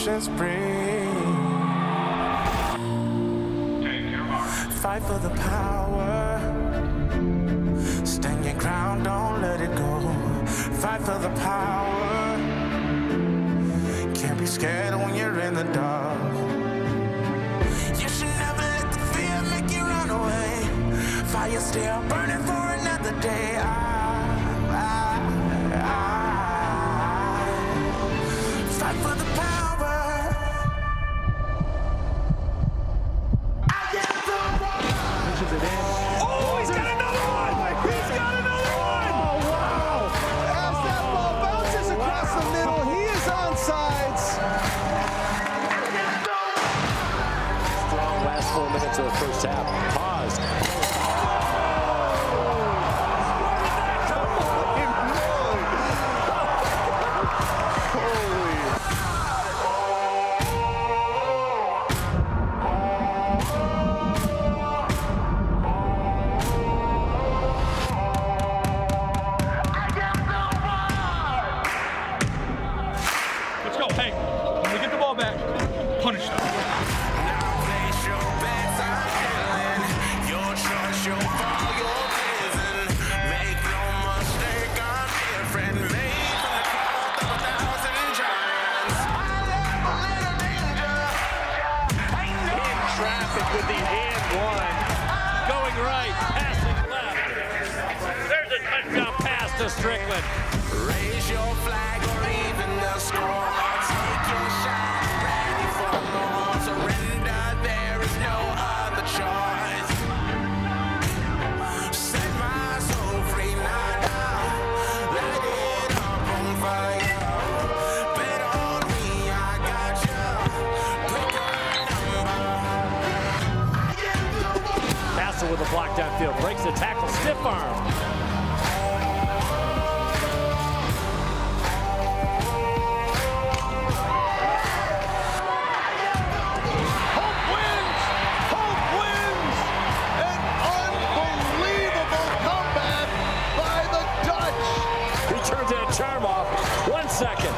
emotions bring. Fight for the power. Stand your ground, don't let it go. Fight for the power. Can't be scared when you're in the dark. You should never let the fear make you run away. Fire still burning for another day. Fight for the power. I get the one. Pushes it in. Oh, he's got another one! He's got another one! Oh, wow! As that ball bounces across the middle, he is on sides. Strong last 4 minutes of the first half. Pause. Let's go. Hey, when we get the ball back, punish them. Now place your bets, I'm feeling. Your choice, your fall, your prison. Make no mistake, I'm different. Made from the cloth of 1,000 giants. I live a little danger. Ain't no In traffic with the and one. Going right, passing left. There's a touchdown pass to Strickland. raise your flag or even the score. Take your shot, ready for more. Surrender, there is no other choice. Set my soul free, now. Light it up on fire. Bet on me, I got you. Pick a number. Bassel with a block downfield. Breaks the tackle. Stiff arm. An unbelievable comeback by the Dutch. He turns that charm off. 1 second.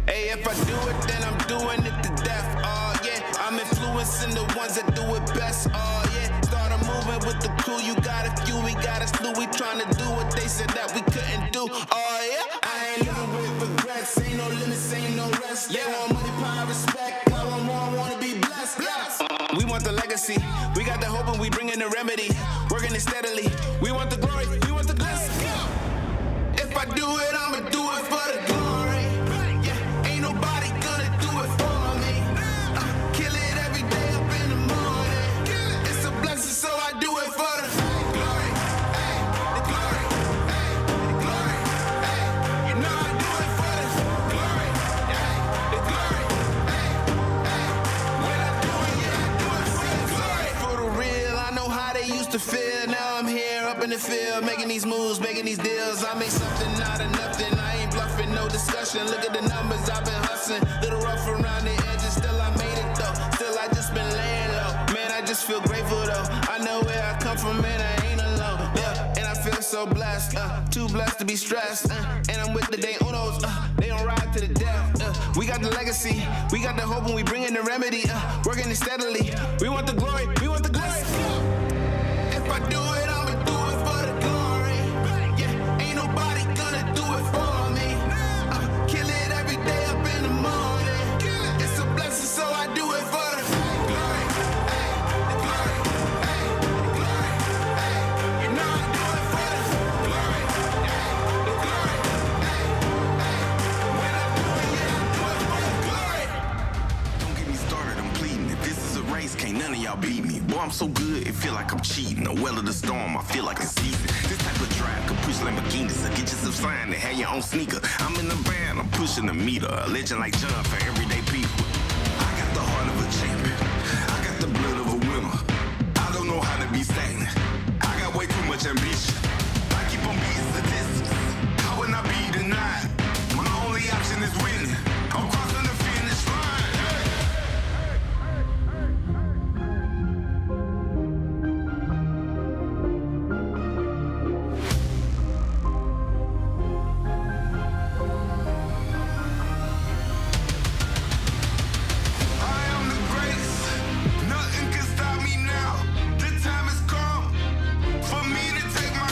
Hey, if I do it, then I'm doing it to death. Oh, yeah. I'm influencing the ones that do it best. Oh, yeah. Started moving with the crew. You got a few, we got a slew. We trying to do what they said that we couldn't do. Oh, yeah. I ain't living with regrets. Ain't no limits, ain't no rest. They want money, power, respect. I want more, wanna be blessed. We want the legacy. We got the hope and we bringing the remedy. Working it steadily. We want the glory. We want the blessing. If I do it, I'ma do it for the glory. Yeah, ain't nobody gonna do it for me. Kill it every day up in the morning. It's a blessing, so I do it for the glory. Hey, the glory. Hey, the glory. Hey, you know I do it for the glory. Hey, the glory. Hey, hey, when I do it, yeah, I do it for the glory. For the real, I know how they used to feel. Now I'm here up in the field, making these moves, making these deals. I make something out of nothing. I ain't bluffing, no discussion. Look at the numbers, I've been hustling. Little rough around the edges, still I made it though. Still I just been laying low. Man, I just feel grateful though. I know where I come from, man, I ain't alone. Yeah, and I feel so blessed, too blessed to be stressed. And I'm with the day unos, they don't ride to the death. We got the legacy, we got the hope, and we bring in the remedy. Working it steadily. We want the glory, we want the glory. If I do it, I'ma do it for the glory. Yeah, ain't nobody gonna do it I'm so good, it feel like I'm cheating. A well of the storm, I feel like a season. This type of drive could push Lamborghinis. So get you some sign and have your own sneaker. I'm in the van, I'm pushing the meter. A legend like John for everyday people. I got the heart of a champion. I got the blood of a winner. I don't know how to be stagnant. I got way too much ambition. I keep on beating statistics. How would I be denied? My only option is winning. I'm crossing the finish line. I am the greatest. Nothing can stop me now. The time has come for me to take my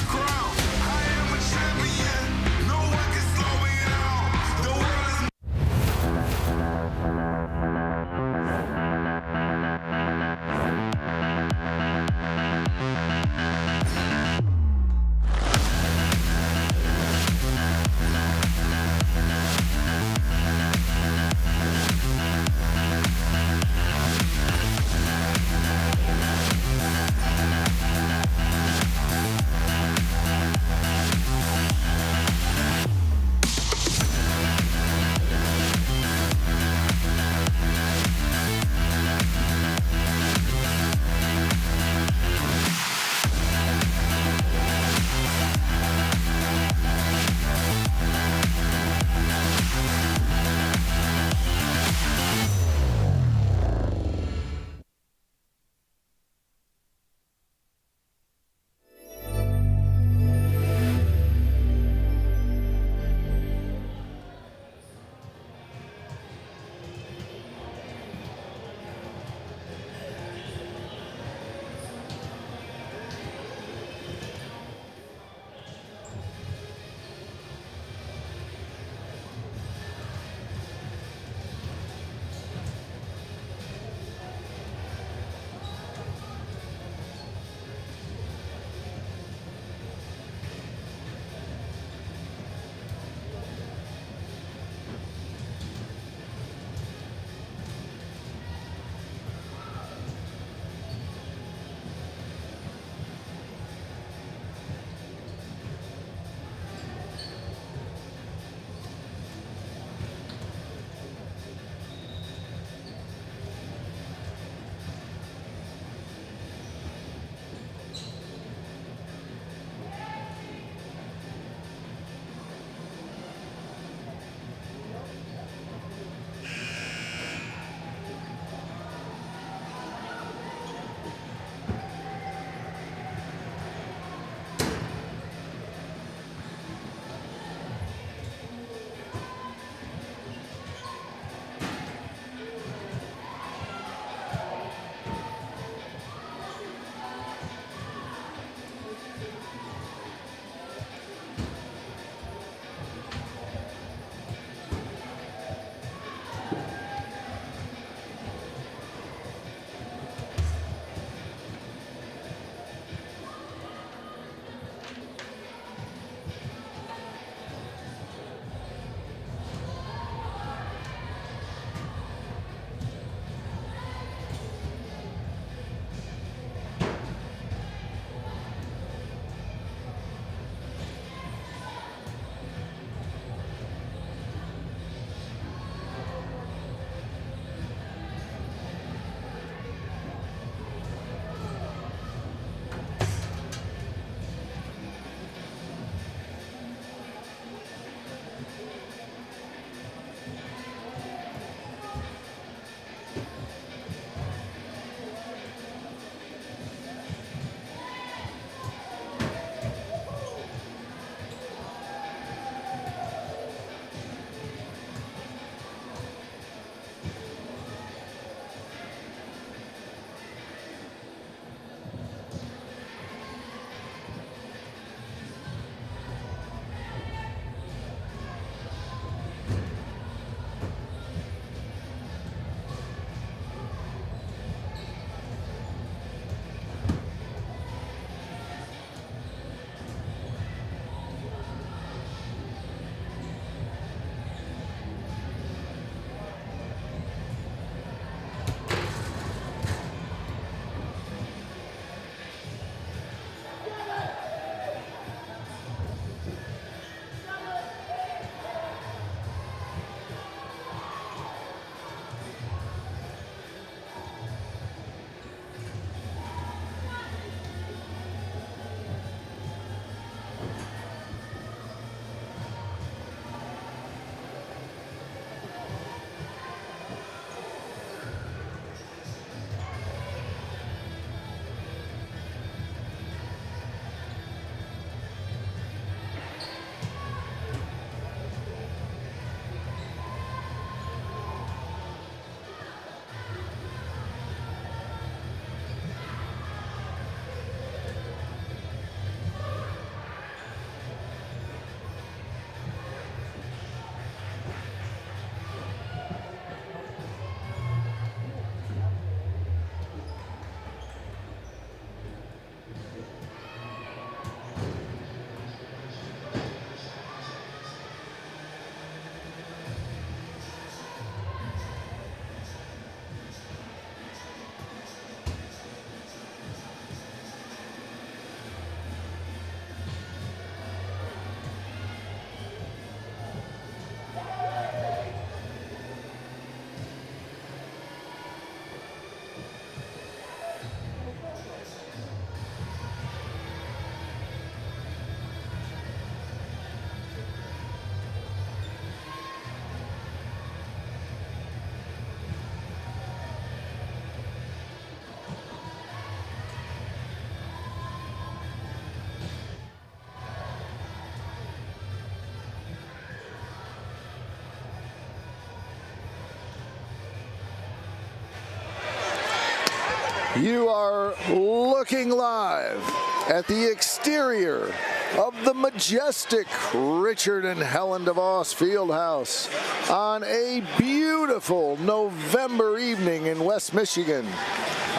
You are looking live at the exterior of the majestic Richard and Helen DeVos Fieldhouse on a beautiful November evening in West Michigan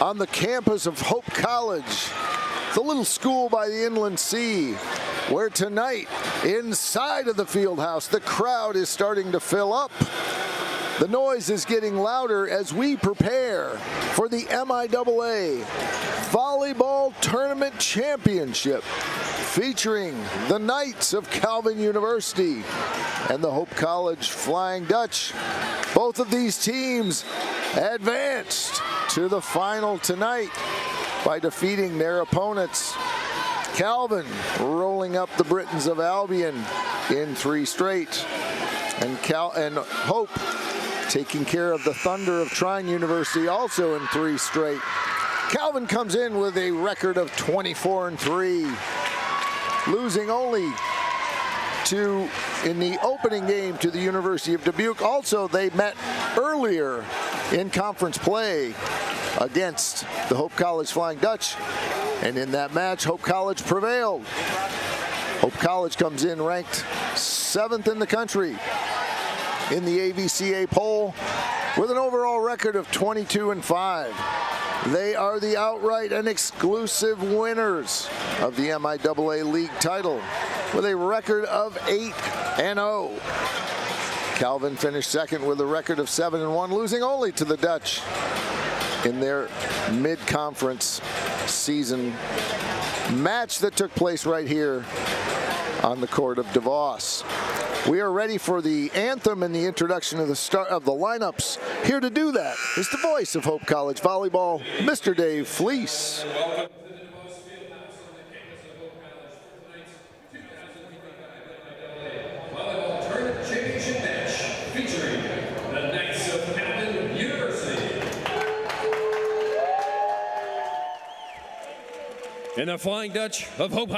on the campus of Hope College, the little school by the inland sea, where tonight, inside of the Fieldhouse, the crowd is starting to fill up. The noise is getting louder as we prepare for the MIAA Volleyball Tournament Championship, featuring the Knights of Calvin University and the Hope College Flying Dutch. Both of these teams advanced to the final tonight by defeating their opponents. Calvin rolling up the Britons of Albion in 3 straight, and Hope taking care of the Thunder of Trine University also in 3 straight. Calvin comes in with a record of 24-3, losing only in the opening game to the University of Dubuque. Also, they met earlier in conference play against the Hope College Flying Dutch, and in that match, Hope College prevailed. Hope College comes in ranked 7th in the country in the AVCA poll with an overall record of 22-5. They are the outright and exclusive winners of the MIAA League title with a record of 8-0. Calvin finished second with a record of 7-1, losing only to the Dutch in their mid-conference season match that took place right here on the court of DeVos. We are ready for the anthem and the introduction of the lineups. Here to do that is the voice of Hope College Volleyball, Mr. Dave Fleece. Welcome to the DeVos Fieldhouse on the campus of Hope College for tonight's 2025 Volleyball Tournament Championship match featuring the Knights of Calvin University and the Flying Dutch of Hope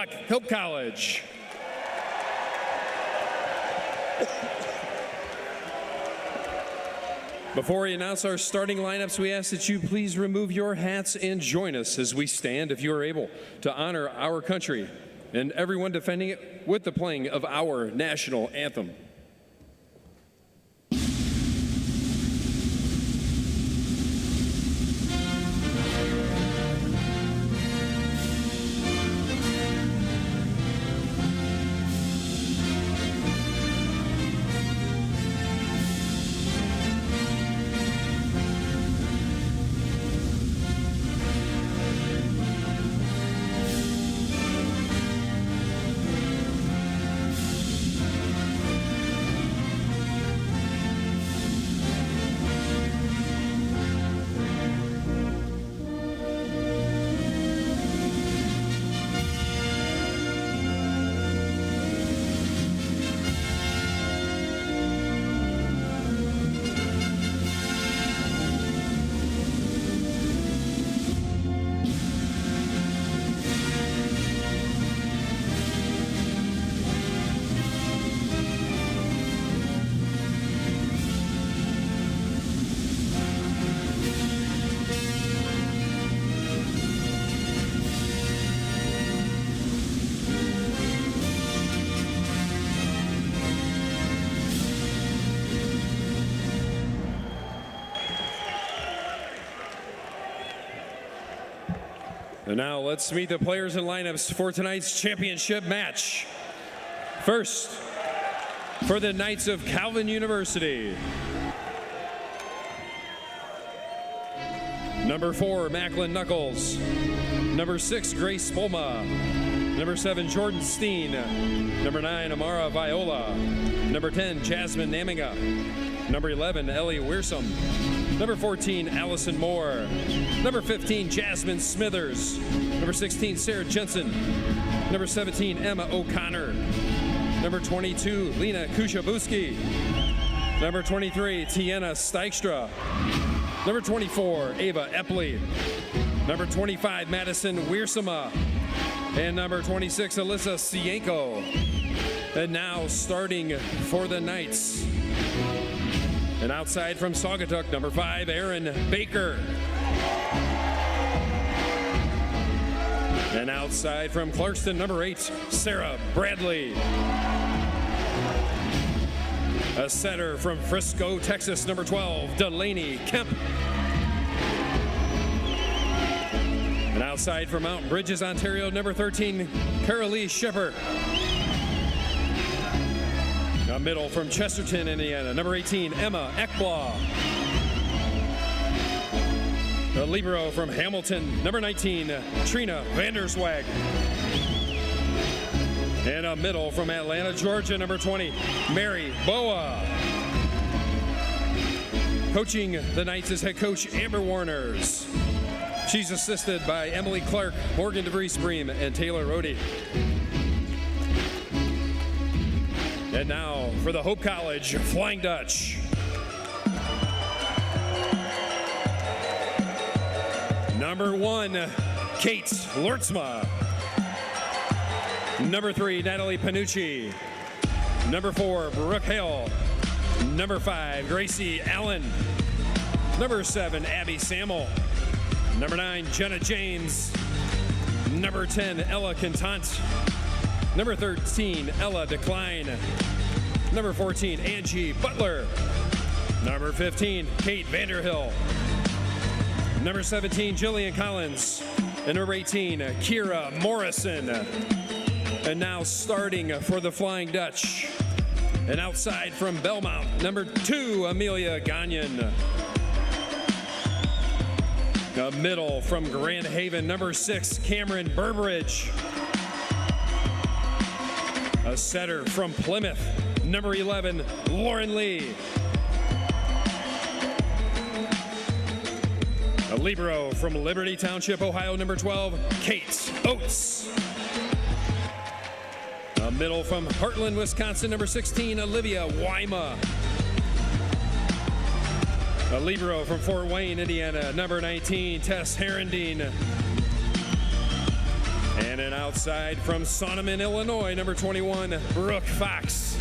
College. Before we announce our starting lineups, we ask that you please remove your hats and join us as we stand, if you are able, to honor our country and everyone defending it with the playing of our national anthem. And now let's meet the players and lineups for tonight's championship match. First, for the Knights of Calvin University. Number 4, Macklin Knuckles. Number 6, Grace Spolma. Number 7, Jordan Steen. Number 9, Amara Viola. Number 10, Jasmine Naminga. Number 11, Ellie Wearsome. Number 14, Allison Moore. Number 15, Jasmine Smithers. Number 16, Sarah Jensen. Number 17, Emma O'Connor. Number 22, Lena Kushabuski. Number 23, Tiana Steikstra. Number 24, Ava Epley. Number 25, Madison Weersema. And number 26, Alyssa Sienko. And now starting for the Knights. And outside from Saugatuck, number 5, Aaron Baker. And outside from Clarkston, number 8, Sarah Bradley. A setter from Frisco, Texas, number 12, Delaney Kemp. And outside from Mountain Bridges, Ontario, number 13, Carolee Shepard. A middle from Chesterton, Indiana, number 18, Emma Ekblaw. A libero from Hamilton, number 19, Trina Vanderswag. And a middle from Atlanta, Georgia, number 20, Mary Boa. Coaching the Knights is head coach Amber Warners. She's assisted by Emily Clark, Morgan DeVries Bream, and Taylor Rohde. And now for the Hope College Flying Dutch. Number 1, Kate Lortzma. Number 3, Natalie Panucci. Number 4, Brooke Hale. Number 5, Gracie Allen. Number 7, Abby Samuel. Number 9, Jenna James. Number 10, Ella Contant. Number 13, Ella Decline. Number 14, Angie Butler. Number 15, Kate Vanderhill. Number 17, Jillian Collins. And number 18, Kira Morrison. And now starting for the Flying Dutch. And outside from Belmont, number 2, Amelia Gagnon. A middle from Grand Haven, number 6, Cameron Burbridge. A setter from Plymouth, number 11, Lauren Lee. A libero from Liberty Township, Ohio, number 12, Kate Oates. A middle from Heartland, Wisconsin, number 16, Olivia Wyma. A libero from Fort Wayne, Indiana, number 19, Tess Herendine. And an outside from Sonneman, Illinois, number 21, Brooke Fox.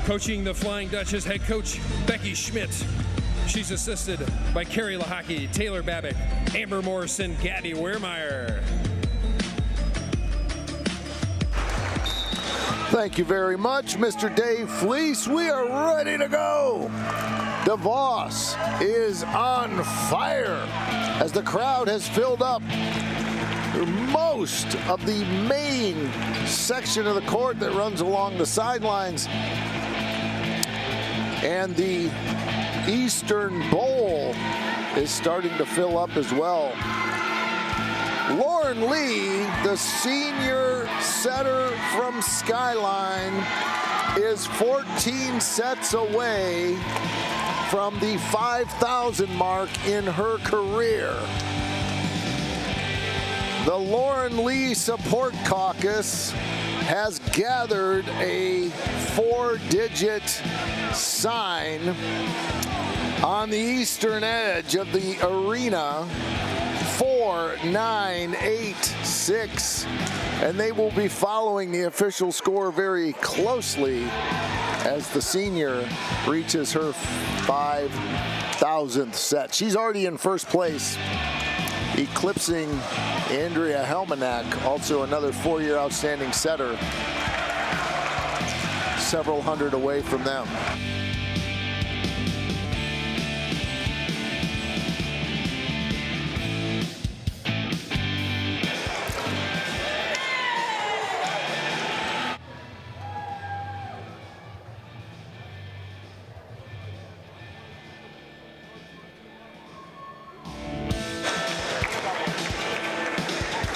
Coaching the Flying Dutch is head coach Becky Schmidt. She's assisted by Carrie Lahaki, Taylor Babbitt, Amber Morrison, Gabby Wehrmeyer. Thank you very much, Mr. Dave Fleece. We are ready to go. DeVos is on fire as the crowd has filled up most of the main section of the court that runs along the sidelines. And the Eastern Bowl is starting to fill up as well. Lauren Lee, the senior setter from Skyline, is 14 sets away from the 5,000 mark in her career. The Lauren Lee Support Caucus has gathered a 4-digit sign on the eastern edge of the arena. 4986, and they will be following the official score very closely as the senior reaches her 5,000th set. She's already in first place, eclipsing Andrea Helmanak, also another 4-year outstanding setter, several hundred away from them.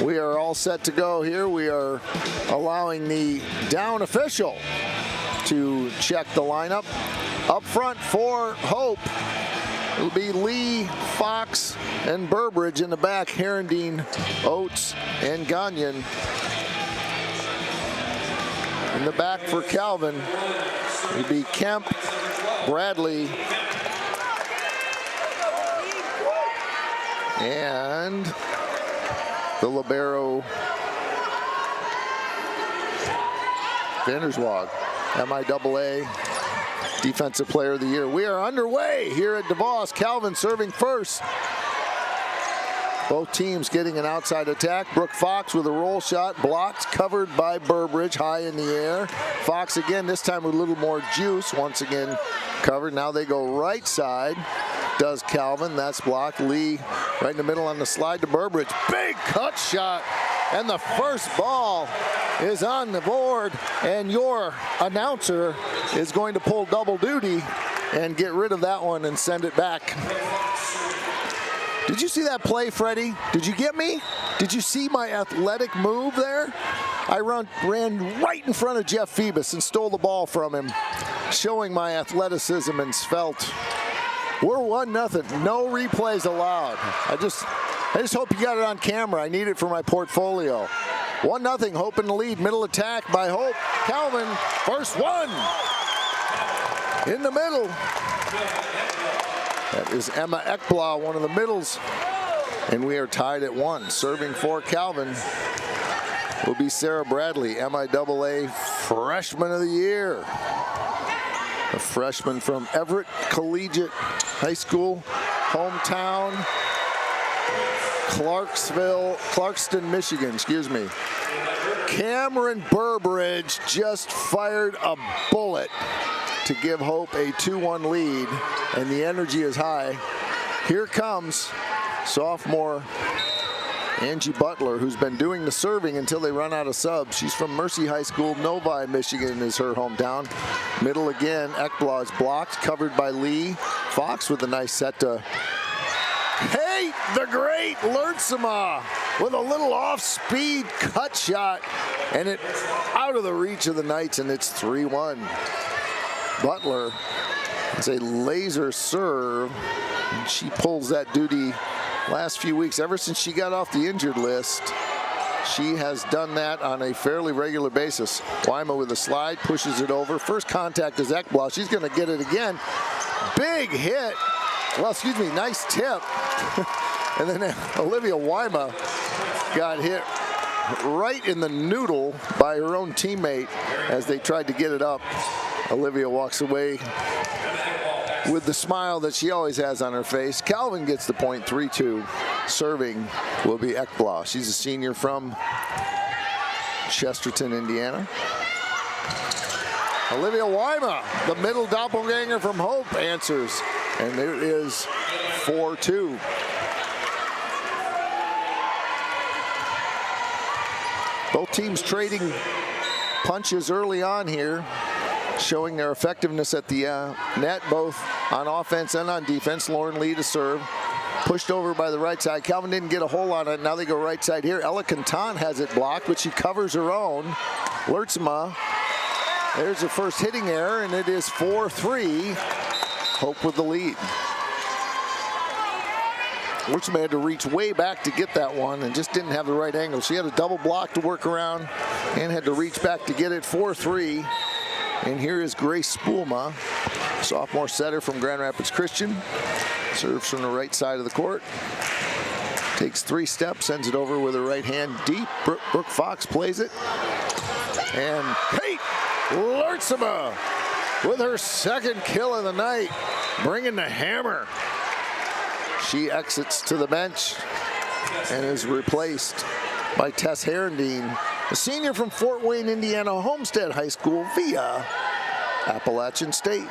We are all set to go here. We are allowing the down official to check the lineup. Up front for Hope, it'll be Lee, Fox, and Burbridge. In the back, Herendine, Oates, and Gagnon. In the back for Calvin, it'll be Kemp, Bradley, and the libero, Vanderswag, MIAA Defensive Player of the Year. We are underway here at DeVos. Calvin serving first. Both teams getting an outside attack. Brooke Fox with a roll shot, blocked, covered by Burbridge, high in the air. Fox again, this time with a little more juice, once again covered. Now they go right side, does Calvin, that's blocked. Lee right in the middle on the slide to Burbridge. Big cut shot, and the first ball is on the board, and your announcer is going to pull double duty and get rid of that one and send it back. Did you see that play, Freddie? Did you get me? Did you see my athletic move there? I ran right in front of Jeff Phoebus and stole the ball from him, showing my athleticism and svelte. We're 1-0, no replays allowed. I just hope you got it on camera. I need it for my portfolio. 1-0, Hope in the lead. Middle attack by Hope. Calvin, first one. In the middle. That is Emma Ekblaw, one of the middles. And we are tied at 1. Serving for Calvin will be Sarah Bradley, MIAA Freshman of the Year. A freshman from Everett Collegiate High School, hometown, Clarkston, Michigan, excuse me. Cameron Burbridge just fired a bullet to give Hope a 2-1 lead, and the energy is high. Here comes sophomore Angie Butler, who's been doing the serving until they run out of subs. She's from Mercy High School. Novi, Michigan is her hometown. Middle again, Ekblaw is blocked, covered by Lee. Fox with a nice set to Kate, the great Lertsema, with a little off-speed cut shot, and it out of the reach of the Knights, and it's 3-1. Butler, it's a laser serve, and she pulls that duty last few weeks. Ever since she got off the injured list, she has done that on a fairly regular basis. Wyma with a slide, pushes it over. First contact is Ekblaw. She's going to get it again. Big hit. Well, excuse me, nice tip. And then Olivia Wyma got hit right in the noodle by her own teammate as they tried to get it up. Olivia walks away with the smile that she always has on her face. Calvin gets the point, 3-2. Serving will be Ekblaw. She's a senior from Chesterton, Indiana. Olivia Wyma, the middle doppelganger from Hope, answers. And there is 4-2. Both teams trading punches early on here, showing their effectiveness at the net, both on offense and on defense. Lauren Lee to serve. Pushed over by the right side. Calvin didn't get a hole on it. Now they go right side here. Ella Canton has it blocked, but she covers her own. Lertsema. There's the first hitting error, and it is 4-3. Hope with the lead. Lertsema had to reach way back to get that one and just didn't have the right angle. She had a double block to work around and had to reach back to get it. 4-3. And here is Grace Spoolma, sophomore setter from Grand Rapids Christian. Serves from the right side of the court. Takes 3 steps, sends it over with her right hand deep. Brooke Fox plays it. And Kate Lertsema with her second kill of the night, bringing the hammer. She exits to the bench and is replaced by Tess Herendeen, a senior from Fort Wayne, Indiana, Homestead High School via Appalachian State.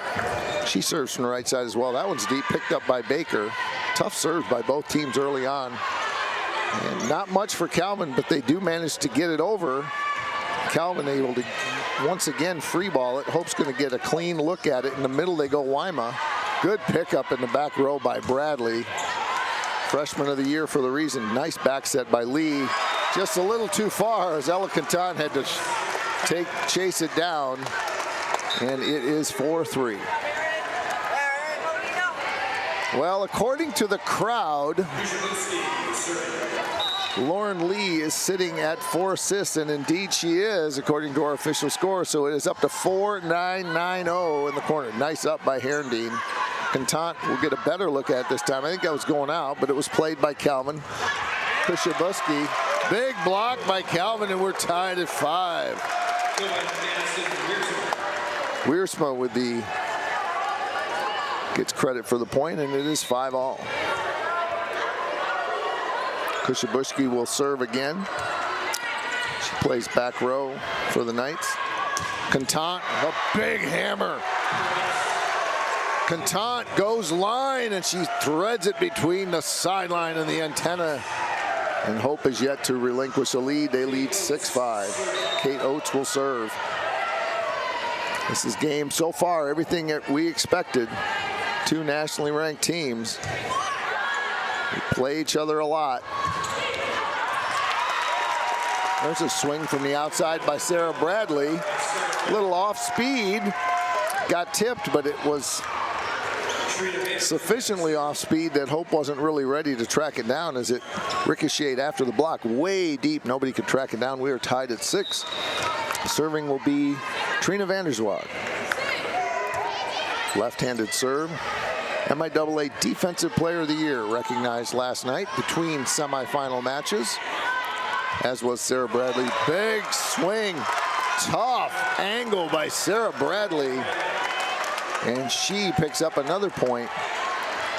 She serves from the right side as well. That one's deep, picked up by Baker. Tough serves by both teams early on. And not much for Calvin, but they do manage to get it over. Calvin able to once again free ball it. Hope's going to get a clean look at it. In the middle they go Wyma. Good pickup in the back row by Bradley. Freshman of the year for the reason. Nice back set by Lee. Just a little too far as Ella Canton had to chase it down. And it is 4-3. Well, according to the crowd, Lauren Lee is sitting at 4 assists, and indeed she is, according to our official score. So it is up to 4-9-9-0 in the corner. Nice up by Herendeen. Canton will get a better look at it this time. I think that was going out, but it was played by Calvin. Kushabuski, big block by Calvin, and we're tied at 5. Wiersma with the gets credit for the point, and it is 5-all. Kushabushki will serve again. She plays back row for the Knights. Contant, a big hammer. Contant goes line, and she threads it between the sideline and the antenna. And Hope is yet to relinquish a lead. They lead 6-5. Kate Oates will serve. This is game so far, everything that we expected. Two nationally ranked teams. They play each other a lot. There's a swing from the outside by Sarah Bradley. A little off speed. Got tipped, but it was sufficiently off speed that Hope wasn't really ready to track it down as it ricocheted after the block way deep. Nobody could track it down. We are tied at 6. Serving will be Trina Vanderswag. Left-handed serve. MIAA Defensive Player of the Year recognized last night between semifinal matches, as was Sarah Bradley. Big swing. Tough angle by Sarah Bradley. And she picks up another point.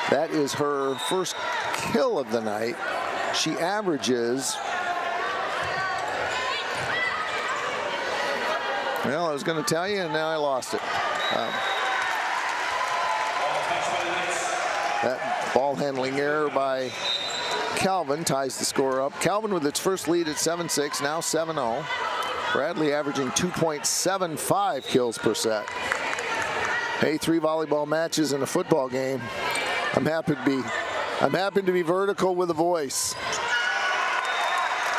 That is her first kill of the night. She averages, well, I was going to tell you, and now I lost it. That ball handling error by Calvin ties the score up. Calvin with its first lead at 7-6, now 7-0. Bradley averaging 2.75 kills per set. Hey, 3 volleyball matches in a football game. I'm happy to be vertical with a voice.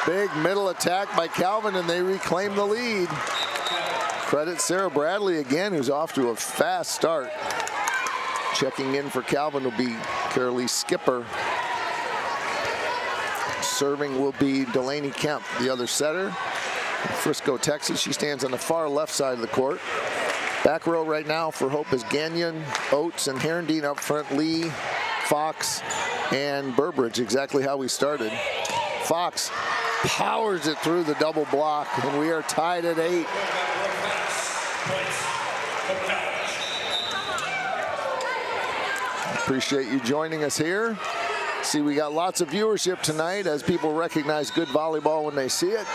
Big middle attack by Calvin, and they reclaim the lead. Credit Sarah Bradley again, who's off to a fast start. Checking in for Calvin will be Carolee Skipper. Serving will be Delaney Kemp, the other setter. Frisco, Texas. She stands on the far left side of the court. Back row right now for Hope is Gagnon, Oates, and Herendeen up front. Lee, Fox, and Burbridge, exactly how we started. Fox powers it through the double block, and we are tied at 8. Appreciate you joining us here. See, we got lots of viewership tonight as people recognize good volleyball when they see it.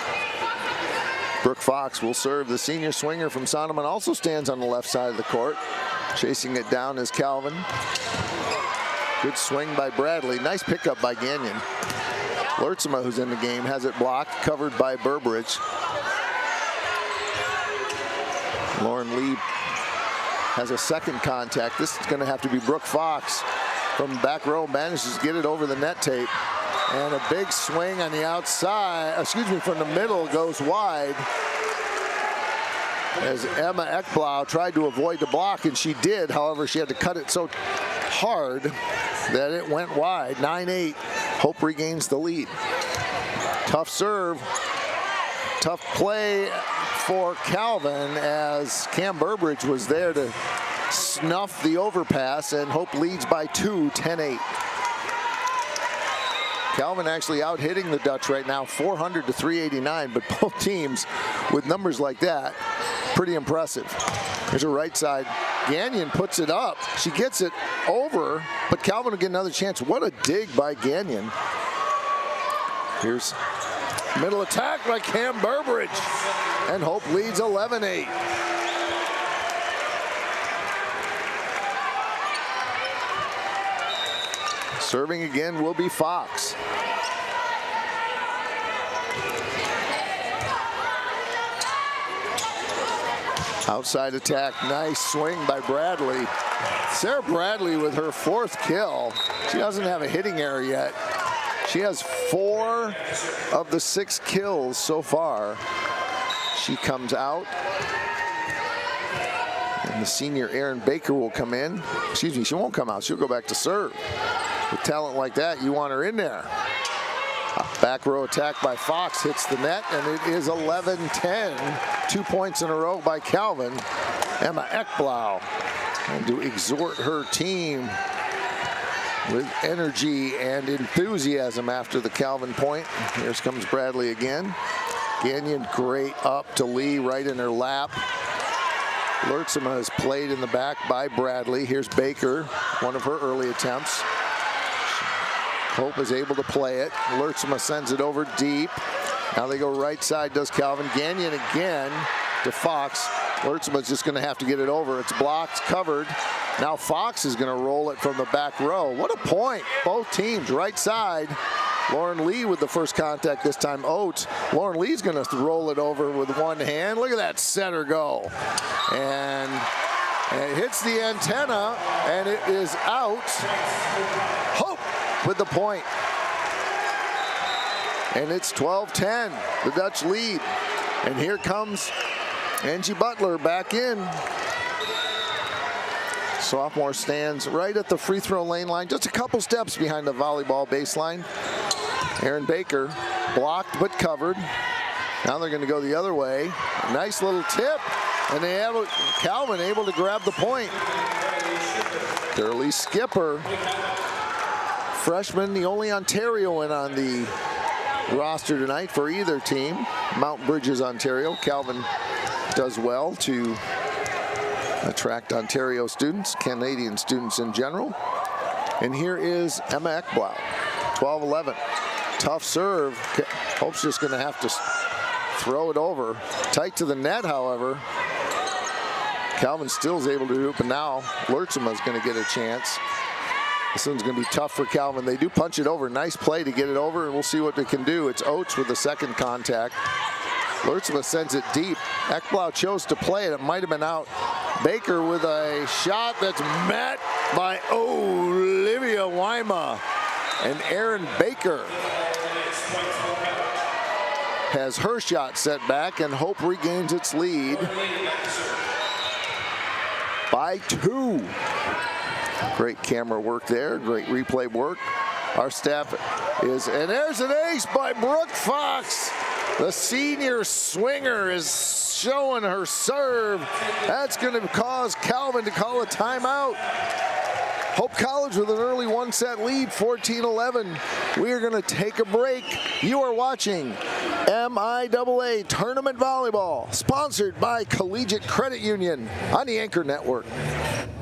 Brooke Fox will serve. The senior swinger from Sonneman also stands on the left side of the court. Chasing it down is Calvin. Good swing by Bradley. Nice pickup by Gagnon. Lertzema, who's in the game, has it blocked, covered by Burbridge. Lauren Lee has a second contact. This is going to have to be Brooke Fox from back row, manages to get it over the net tape. And a big swing on the outside, from the middle, goes wide. As Emma Ekblau tried to avoid the block, and she did. However, she had to cut it so hard that it went wide. 9-8. Hope regains the lead. Tough serve. Tough play for Calvin as Cam Burbridge was there to snuff the overpass, and Hope leads by 2, 10-8. Calvin actually out hitting the Dutch right now, 400 to 389, but both teams with numbers like that, pretty impressive. There's a right side. Gagnon puts it up. She gets it over, but Calvin will get another chance. What a dig by Gagnon. Here's middle attack by Cam Burbridge, and Hope leads 11-8. Serving again will be Fox. Outside attack, nice swing by Bradley. Sarah Bradley with her 4th kill. She doesn't have a hitting error yet. She has 4 of the 6 kills so far. She comes out. And the senior Erin Baker will come in. Excuse me, she won't come out. She'll go back to serve. With talent like that, you want her in there. Back row attack by Fox hits the net, and it is 11-10. 2 points in a row by Calvin. Emma Ekblau, and to exhort her team with energy and enthusiasm after the Calvin point. Here comes Bradley again. Gagnon great up to Lee right in her lap. Lertzema is played in the back by Bradley. Here's Baker, one of her early attempts. Hope is able to play it. Lertzma sends it over deep. Now they go right side, does Calvin. Gagnon again to Fox. Lertzma's just going to have to get it over. It's blocked, covered. Now Fox is going to roll it from the back row. What a point. Both teams, right side. Lauren Lee with the first contact this time. Oates. Lauren Lee's going to roll it over with one hand. Look at that setter go. And it hits the antenna, and it is out. Hope with the point. And it's 12-10, the Dutch lead. And here comes Angie Butler back in. Sophomore stands right at the free throw lane line, just a couple steps behind the volleyball baseline. Erin Baker blocked but covered. Now they're going to go the other way. A nice little tip, and they have Calvin able to grab the point. Curly Skipper, freshman, the only Ontarian on the roster tonight for either team. Mount Bridges, Ontario. Calvin does well to attract Ontario students, Canadian students in general. And here is Emma Ekblau, 12-11. Tough serve. Hope's just going to have to throw it over. Tight to the net, however. Calvin still is able to do it, but now Lertzma is going to get a chance. This one's going to be tough for Calvin. They do punch it over. Nice play to get it over, and we'll see what they can do. It's Oates with the second contact. Lertzma sends it deep. Ekblau chose to play it. It might have been out. Baker with a shot that's met by Olivia Wyma. And Erin Baker has her shot set back, and Hope regains its lead by 2. Great camera work there, great replay work. Our staff is, and there's an ace by Brooke Fox. The senior swinger is showing her serve. That's going to cause Calvin to call a timeout. Hope College with an early one-set lead, 14-11. We are going to take a break. You are watching MIAA Tournament Volleyball, sponsored by Collegiate Credit Union on the Anchor Network.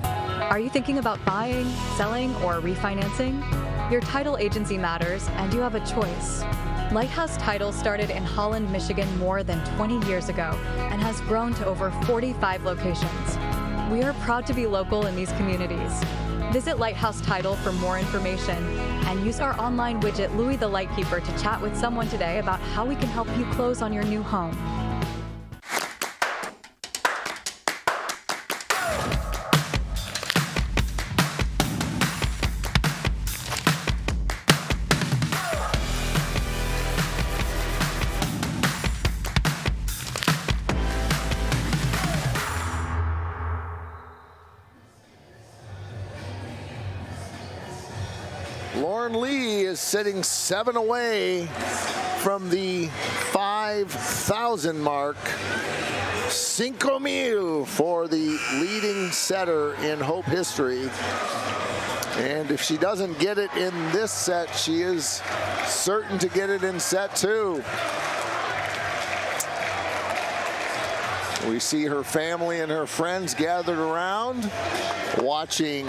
Are you thinking about buying, selling, or refinancing? Your title agency matters, and you have a choice. Lighthouse Title started in Holland, Michigan more than 20 years ago and has grown to over 45 locations. We are proud to be local in these communities. Visit Lighthouse Title for more information and use our online widget, Louie the Lightkeeper, to chat with someone today about how we can help you close on your new home. Lauren Lee is sitting 7 away from the 5,000 mark. 5,000 for the leading setter in Hope history. And if she doesn't get it in this set, she is certain to get it in set 2. We see her family and her friends gathered around, watching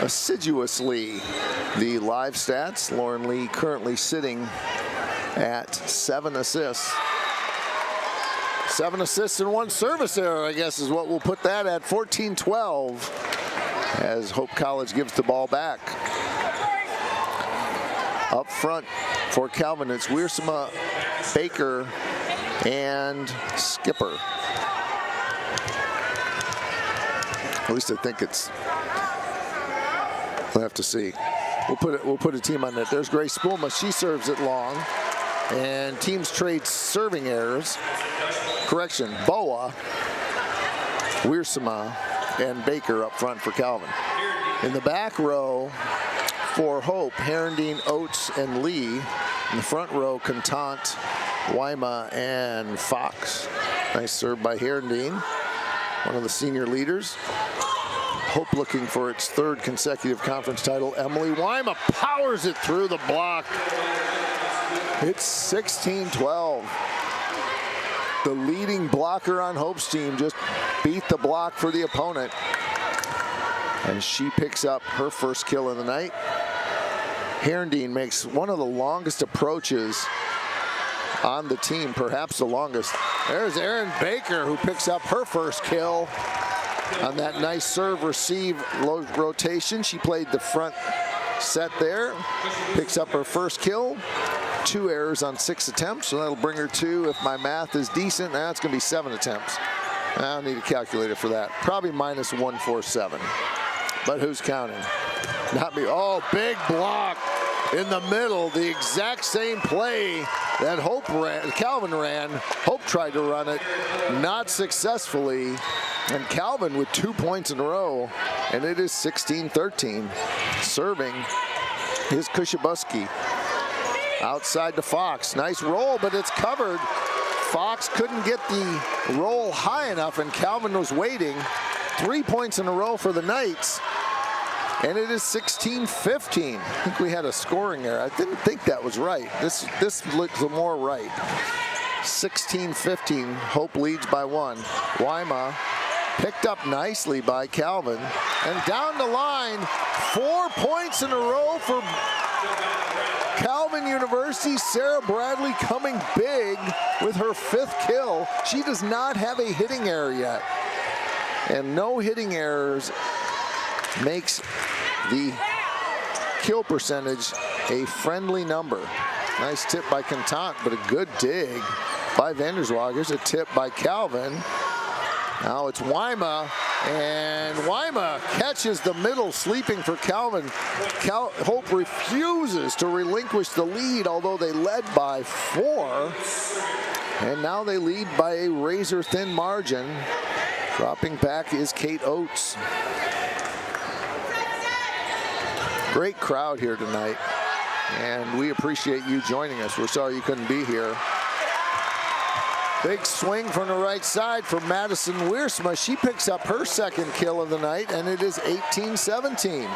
assiduously the live stats. Lauren Lee currently sitting at 7 assists. 7 assists and 1 service error, I guess, is what we'll put that at. 14-12 as Hope College gives the ball back. Up front for Calvin, it's Wiersma, Baker, and Skipper. At least I think it's, we'll have to see. We'll put a team on that. There's Grace Spulma. She serves it long. And teams trade serving errors. Correction, Boa, Wiersma, and Baker up front for Calvin. In the back row for Hope, Herendeen, Oates, and Lee. In the front row, Contant, Wyma, and Fox. Nice serve by Herendeen, one of the senior leaders. Hope looking for its 3rd consecutive conference title. Emily Wyma powers it through the block. It's 16-12. The leading blocker on Hope's team just beat the block for the opponent. And she picks up her first kill of the night. Herendeen makes one of the longest approaches on the team, perhaps the longest. There's Erin Baker, who picks up her first kill on that nice serve receive low rotation. She played the front set there, picks up her first kill. 2 errors on 6 attempts, so that'll bring her to, if my math is decent, that's going to be 7 attempts. I don't need a calculator for that. Probably minus 147. But who's counting? Not me. Oh, big block in the middle. The exact same play that Calvin ran. Hope tried to run it, not successfully. And Calvin with 2 points in a row. And it is 16-13. Serving is Kushabuski. Outside to Fox. Nice roll, but it's covered. Fox couldn't get the roll high enough, and Calvin was waiting. 3 points in a row for the Knights. And it is 16-15. I think we had a scoring error. I didn't think that was right. This looks more right. 16-15. Hope leads by 1. Wyma picked up nicely by Calvin. And down the line, 4 points in a row for Calvin University. Sarah Bradley coming big with her 5th kill. She does not have a hitting error yet. And no hitting errors makes the kill percentage a friendly number. Nice tip by Contant, but a good dig by Vanderswag. Here's a tip by Calvin. Now it's Wyma, and Wyma catches the middle, sleeping for Calvin. Hope refuses to relinquish the lead, although they led by 4. And now they lead by a razor-thin margin. Dropping back is Kate Oates. Great crowd here tonight, and we appreciate you joining us. We're sorry you couldn't be here. Big swing from the right side for Madison Wiersma. She picks up her 2nd kill of the night, and it is 18-17.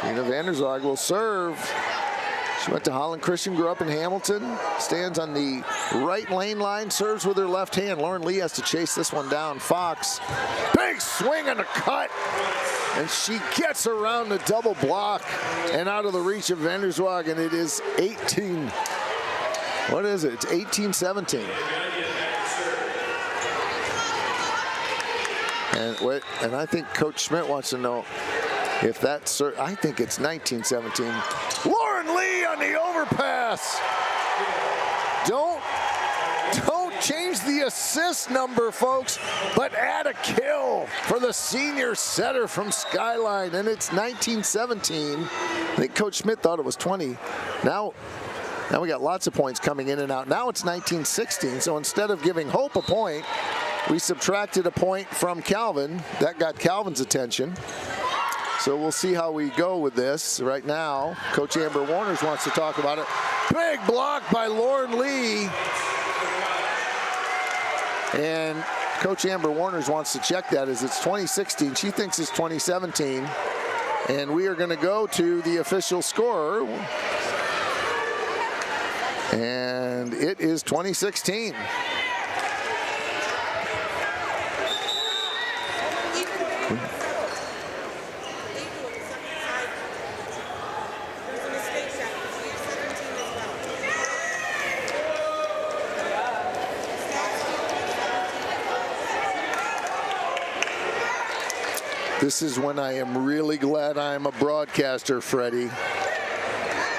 Tina Vanderzog will serve. She went to Holland Christian, grew up in Hamilton, stands on the right lane line, serves with her left hand. Lauren Lee has to chase this one down. Fox, big swing and a cut. And she gets around the double block and out of the reach of Vanderswag, and it is 18. What is it? It's 18-17. And I think Coach Schmidt wants to know if that's, I think it's 19-17. Lauren Lee on the overpass. Don't change the assist number, folks, but add a kill for the senior setter from Skyline, and it's 19-17. I think Coach Schmidt thought it was 20. Now we got lots of points coming in and out. Now it's 19-16, so instead of giving Hope a point, we subtracted a point from Calvin. That got Calvin's attention. So we'll see how we go with this. Right now, Coach Amber Warners wants to talk about it. Big block by Lauren Lee. And Coach Amber Warners wants to check that as it's 2016. She thinks it's 2017. And we are going to go to the official scorer. And it is 2016. This is when I am really glad I'm a broadcaster, Freddie.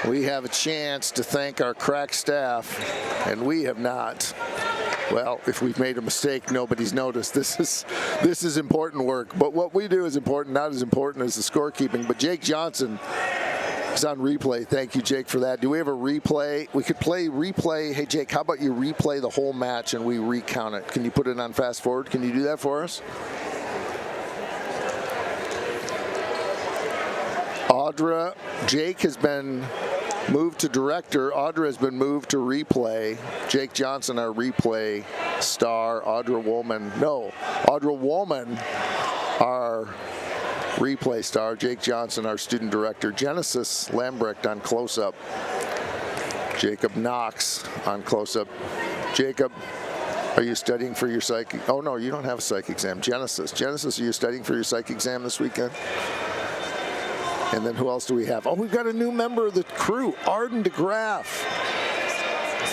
We have a chance to thank our crack staff, and we have not. Well, if we've made a mistake, nobody's noticed. This is important work, but what we do is important, not as important as the scorekeeping. But Jake Johnson is on replay. Thank you, Jake, for that. Do we have a replay? We could play replay. Hey, Jake, how about you replay the whole match and we recount it? Can you put it on fast forward? Can you do that for us? Audra, Jake has been moved to director. Audra has been moved to replay. Jake Johnson, our replay star. Audra Woolman, our replay star. Jake Johnson, our student director. Genesis Lambrecht on close-up. Jacob Knox on close-up. Jacob, are you studying for your psych? Oh, no, you don't have a psych exam. Genesis, are you studying for your psych exam this weekend? And then who else do we have? Oh, we've got a new member of the crew, Arden DeGraff.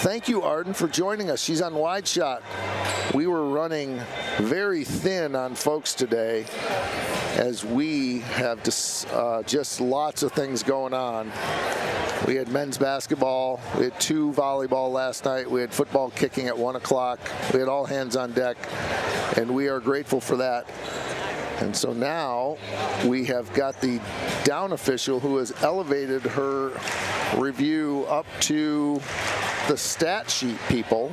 Thank you, Arden, for joining us. She's on wide shot. We were running very thin on folks today as we have just lots of things going on. We had men's basketball. We had 2 volleyball last night. We had football kicking at 1 o'clock. We had all hands on deck, and we are grateful for that. And so now we have got the down official who has elevated her review up to the stat sheet people.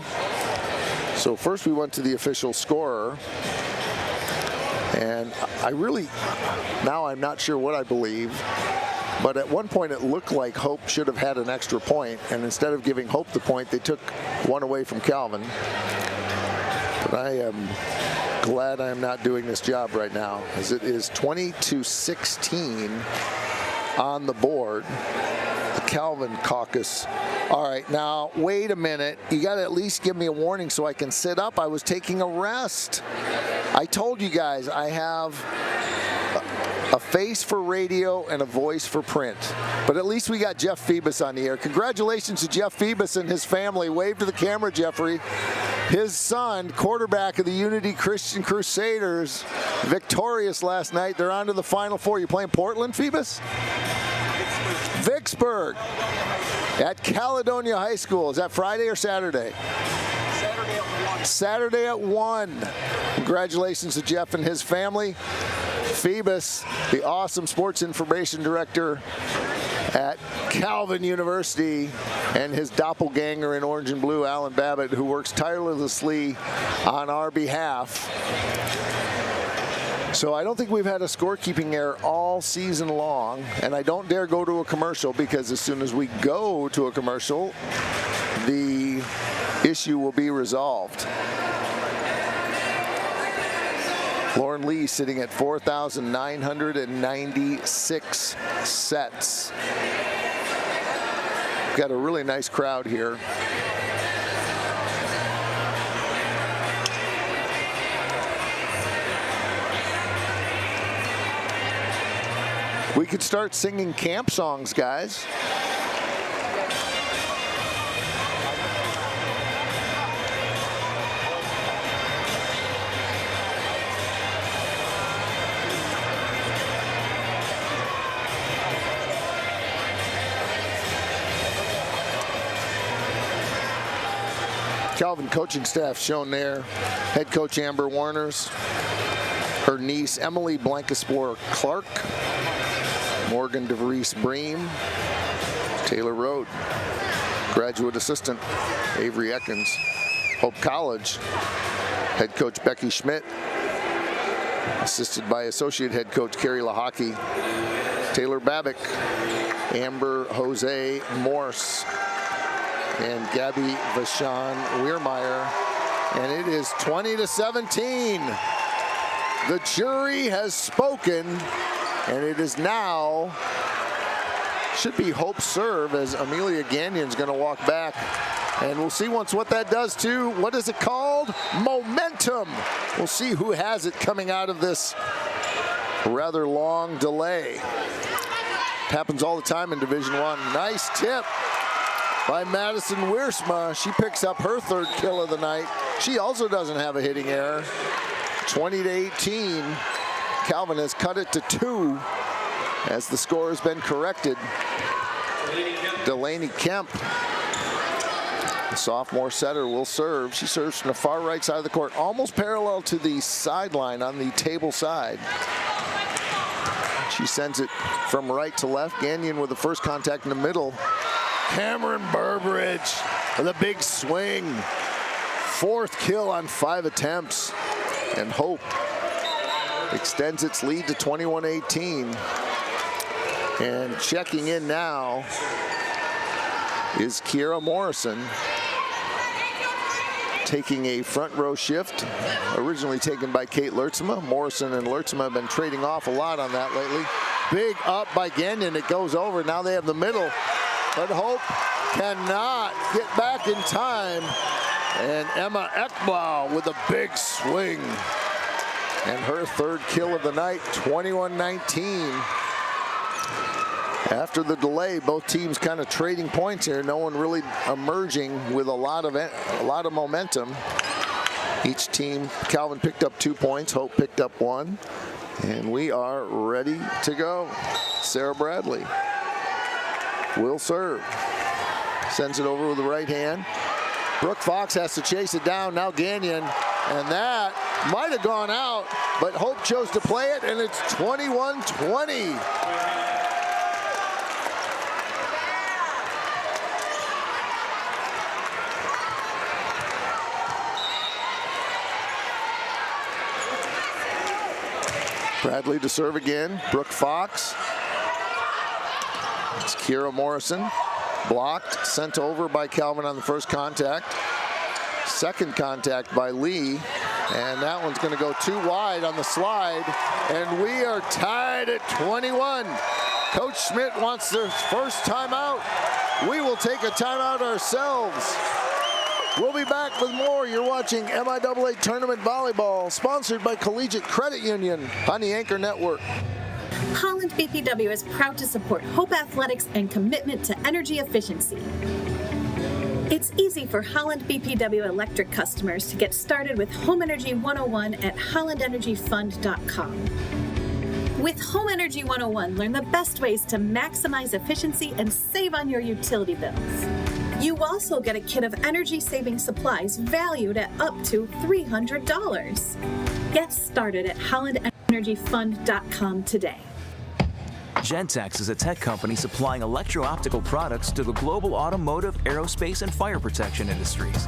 So first we went to the official scorer. And now I'm not sure what I believe, but at one point it looked like Hope should have had an extra point, and instead of giving Hope the point, they took one away from Calvin. But I am glad I am not doing this job right now, as it is 20-16 on the board. The Calvin caucus. All right, now wait a minute. You got to at least give me a warning so I can sit up. I was taking a rest. I told you guys I have a face for radio and a voice for print. But at least we got Jeff Phoebus on the air. Congratulations to Jeff Phoebus and his family. Wave to the camera, Jeffrey. His son, quarterback of the Unity Christian Crusaders, victorious last night. They're on to the Final Four. You playing Portland, Phoebus? Vicksburg. At Caledonia High School. Is that Friday or Saturday? Saturday at 1. Saturday at 1. Congratulations to Jeff and his family. Phoebus, the awesome sports information director at Calvin University, and his doppelganger in orange and blue, Alan Babbitt, who works tirelessly on our behalf. So I don't think we've had a scorekeeping error all season long, and I don't dare go to a commercial, because as soon as we go to a commercial, the issue will be resolved. Lauren Lee sitting at 4,996 sets. Got a really nice crowd here. We could start singing camp songs, guys. Calvin coaching staff shown there. Head coach Amber Warners, her niece Emily Blancaspor Clark, Morgan DeVries Bream, Taylor Road, graduate assistant Avery Ekins, Hope College, head coach Becky Schmidt, assisted by associate head coach Carrie Lahaki, Taylor Babick, Amber Jose Morse, and Gabby Vashon Weirmeyer. And it is 20-17. The jury has spoken, and it is now, should be Hope serve, as Amelia Gagnon's going to walk back. And we'll see what that does to, what is it called? Momentum. We'll see who has it coming out of this rather long delay. Happens all the time in Division I. Nice tip by Madison Wiersma. She picks up her 3rd kill of the night. She also doesn't have a hitting error. 20-18. Calvin has cut it to 2 as the score has been corrected. Delaney Kemp, the sophomore setter, will serve. She serves from the far right side of the court, almost parallel to the sideline on the table side. She sends it from right to left. Gagnon with the first contact in the middle. Cameron Burbridge with a big swing. 4th kill on 5 attempts. And Hope extends its lead to 21-18. And checking in now is Kiera Morrison, taking a front row shift, originally taken by Kate Lertzema. Morrison and Lertzema have been trading off a lot on that lately. Big up by Gagnon. It goes over. Now they have the middle. But Hope cannot get back in time. And Emma Ekblau with a big swing. And her 3rd kill of the night, 21-19. After the delay, both teams kind of trading points here. No one really emerging with a lot of momentum. Each team, Calvin picked up 2 points, Hope picked up 1. And we are ready to go. Sarah Bradley will serve. Sends it over with the right hand. Brooke Fox has to chase it down. Now Gagnon. And that might have gone out, but Hope chose to play it, and it's 21-20. Bradley to serve again. Brooke Fox. It's Kira Morrison. Blocked, sent over by Calvin on the first contact. Second contact by Lee. And that one's going to go too wide on the slide. And we are tied at 21. Coach Schmidt wants their first timeout. We will take a timeout ourselves. We'll be back with more. You're watching MIAA Tournament Volleyball, sponsored by Collegiate Credit Union on the Anchor Network. Holland BPW is proud to support Hope Athletics and commitment to energy efficiency. It's easy for Holland BPW electric customers to get started with Home Energy 101 at hollandenergyfund.com. With Home Energy 101, learn the best ways to maximize efficiency and save on your utility bills. You also get a kit of energy-saving supplies valued at up to $300. Get started at hollandenergyfund.com today. Gentex is a tech company supplying electro-optical products to the global automotive, aerospace, and fire protection industries.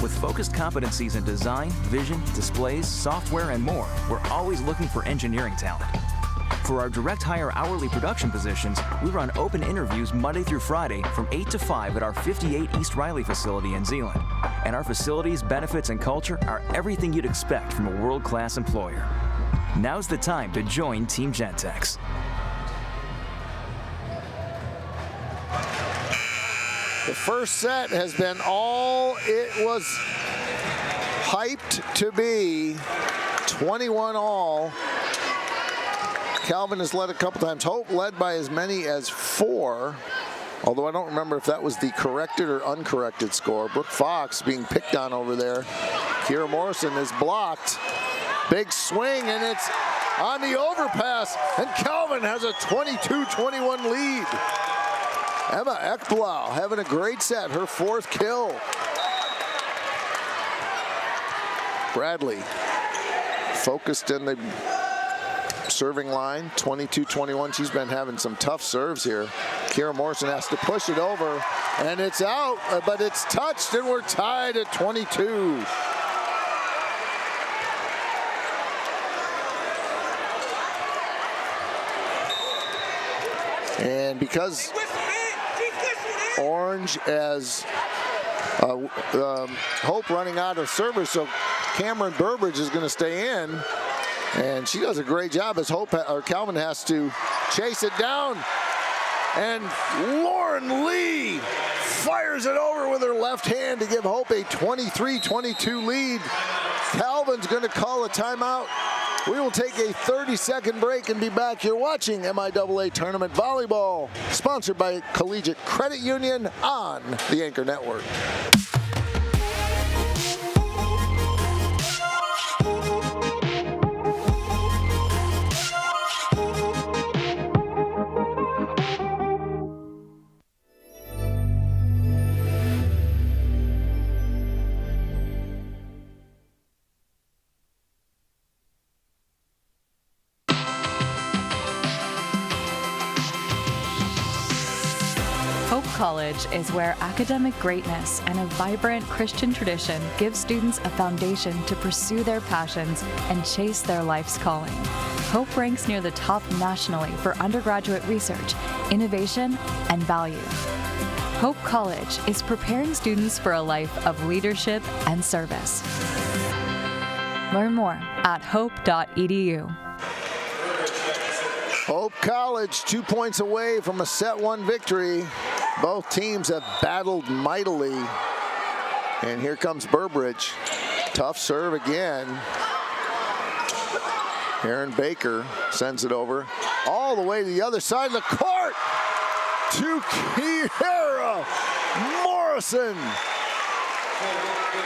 With focused competencies in design, vision, displays, software, and more, we're always looking for engineering talent. For our direct hire hourly production positions, we run open interviews Monday through Friday from 8 to 5 at our 58 East Riley facility in Zeeland. And our facilities, benefits, and culture are everything you'd expect from a world-class employer. Now's the time to join Team Gentex. The first set has been all it was hyped to be. 21 all. Calvin has led a couple times. Hope led by as many as 4, although I don't remember if that was the corrected or uncorrected score. Brooke Fox being picked on over there. Kira Morrison is blocked. Big swing, and it's on the overpass, and Calvin has a 22-21 lead. Emma Ekblau having a great set, her 4th kill. Bradley focused in the serving line, 22-21. She's been having some tough serves here. Kira Morrison has to push it over, and it's out, but it's touched, and we're tied at 22. And because Orange as Hope running out of servers, so Cameron Burbridge is going to stay in, and she does a great job as Calvin has to chase it down, and Lauren Lee fires it over with her left hand to give Hope a 23-22 lead. Calvin's going to call a timeout. We will take a 30-second break and be back. You're watching MIAA Tournament Volleyball, sponsored by Collegiate Credit Union on the Anchor Network. College is where academic greatness and a vibrant Christian tradition give students a foundation to pursue their passions and chase their life's calling. Hope ranks near the top nationally for undergraduate research, innovation, and value. Hope College is preparing students for a life of leadership and service. Learn more at hope.edu. Hope College 2 points away from a set 1 victory. Both teams have battled mightily. And here comes Burbridge. Tough serve again. Aaron Baker sends it over all the way to the other side of the court. to Kiera Morrison.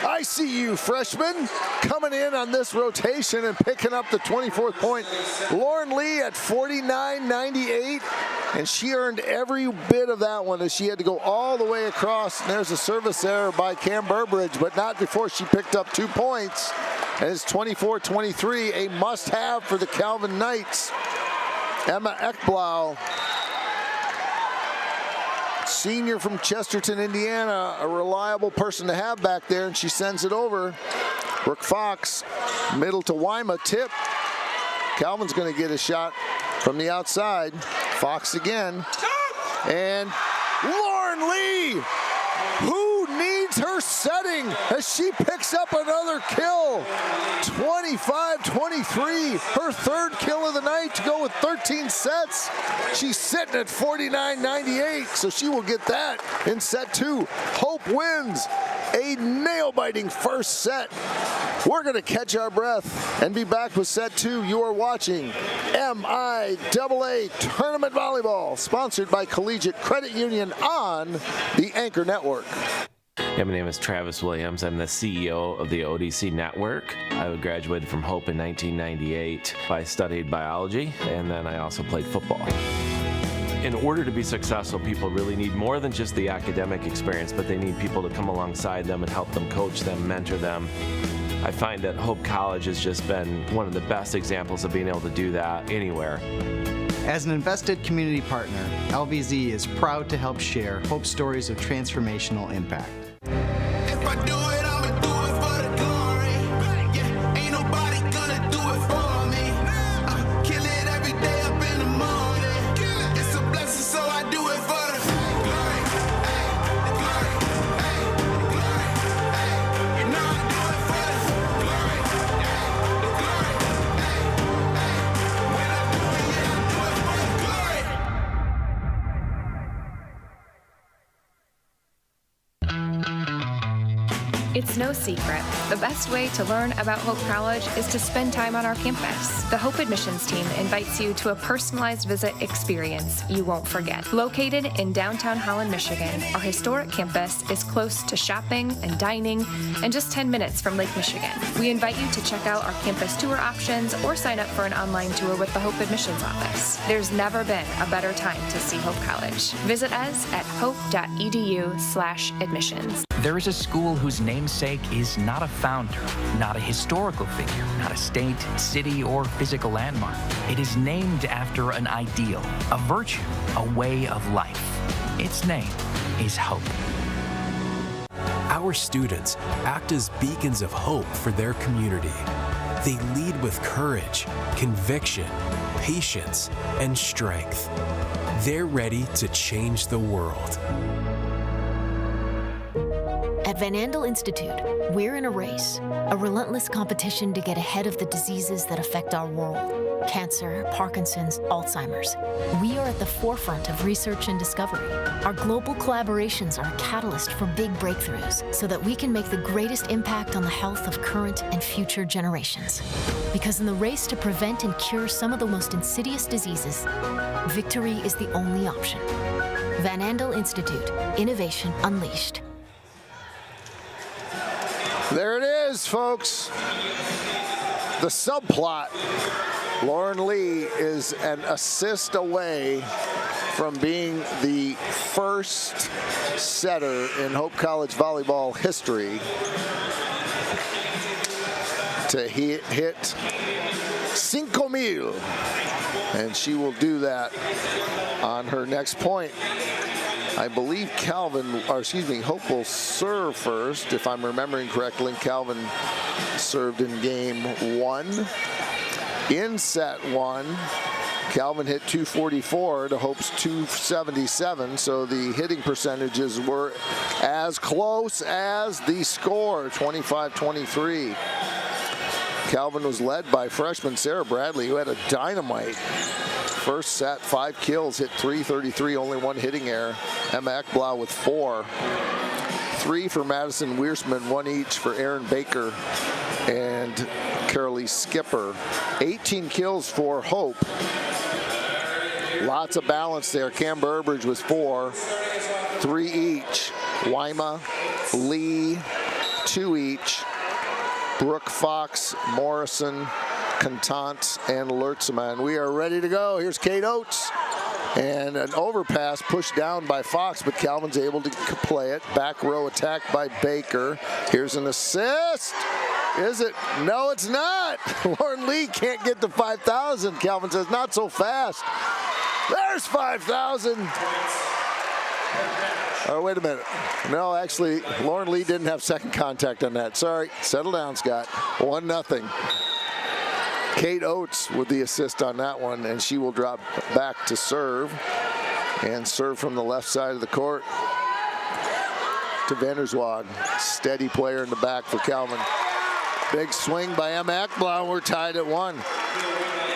I see you, freshman, coming in on this rotation and picking up the 24th point. Lauren Lee at 49.98, and she earned every bit of that one as she had to go all the way across. And there's a service error by Cam Burbridge, but not before she picked up 2 points. And it's 24-23, a must-have for the Calvin Knights. Emma Ekblau, senior from Chesterton, Indiana, a reliable person to have back there, and she sends it over. Brooke Fox, middle to Wyma, tip. Calvin's going to get a shot from the outside. Fox again. And Lauren Lee, who needs her setting as she picks up another kill. 25-23, her 3rd kill of the night to go with 13 sets. She's sitting at 49.98, so she will get that in set 2. Hope wins a nail-biting first set. We're going to catch our breath and be back with set 2. You are watching MIAA Tournament Volleyball, sponsored by Collegiate Credit Union on the Anchor Network. Yeah, my name is Travis Williams. I'm the CEO of the ODC Network. I graduated from Hope in 1998. I studied biology, and then I also played football. In order to be successful, people really need more than just the academic experience, but they need people to come alongside them and help them, coach them, mentor them. I find that Hope College has just been one of the best examples of being able to do that anywhere. As an invested community partner, LVZ is proud to help share Hope stories of transformational impact. If I do it, I'ma do it for the glory. Yeah, ain't nobody gonna do it for me. I kill it every day up in the morning. It's a blessing, so I do it for the glory. Hey, the glory. Hey, the glory. Hey, you know I do it for the glory. Hey, the glory. Hey, hey, when I do it, yeah, I do it for the glory. It's no secret. The best way to learn about Hope College is to spend time on our campus. The Hope admissions team invites you to a personalized visit experience you won't forget. Located in downtown Holland, Michigan, our historic campus is close to shopping and dining and just 10 minutes from Lake Michigan. We invite you to check out our campus tour options or sign up for an online tour with the Hope admissions office. There's never been a better time to see Hope College. Visit us at hope.edu/admissions. There is a school whose namesake is not a founder, not a historical figure, not a state, city, or physical landmark. It is named after an ideal, a virtue, a way of life. Its name is Hope. Our students act as beacons of hope for their community. They lead with courage, conviction, patience, and strength. They're ready to change the world. At Van Andel Institute, we're in a race, a relentless competition to get ahead of the diseases that affect our world. Cancer, Parkinson's, Alzheimer's. We are at the forefront of research and discovery. Our global collaborations are a catalyst for big breakthroughs so that we can make the greatest impact on the health of current and future generations. Because in the race to prevent and cure some of the most insidious diseases, victory is the only option. Van Andel Institute, Innovation Unleashed. There it is, folks. The subplot. Lauren Lee is an assist away from being the first setter in Hope College volleyball history to hit 5,000. And she will do that on her next point. I believe Hope will serve first, if I'm remembering correctly. Calvin served in game 1. In set 1, Calvin hit 244 to Hope's 277, so the hitting percentages were as close as the score, 25-23. Calvin was led by freshman Sarah Bradley, who had a dynamite first set, 5 kills, hit 333, only 1 hitting error. Emma Ekblau with 4. 3 for Madison Wiersman, 1 each for Aaron Baker and Carolee Skipper. 18 kills for Hope. Lots of balance there. Cam Burbridge was 4, 3 each. Wyma, Lee, 2 each. Brooke, Fox, Morrison, Contant, and Lertzema. And we are ready to go. Here's Kate Oates. And an overpass pushed down by Fox, but Calvin's able to play it. Back row attack by Baker. Here's an assist. Is it? No, it's not. Lauren Lee can't get to 5,000. Calvin says, not so fast. There's 5,000. Oh, wait a minute. No, actually, Lauren Lee didn't have second contact on that. Sorry. Settle down, Scott. 1-0. Kate Oates with the assist on that one, and she will drop back to serve. And serve from the left side of the court to Vanderswag. Steady player in the back for Calvin. Big swing by Emma Ekblau. We're tied at 1.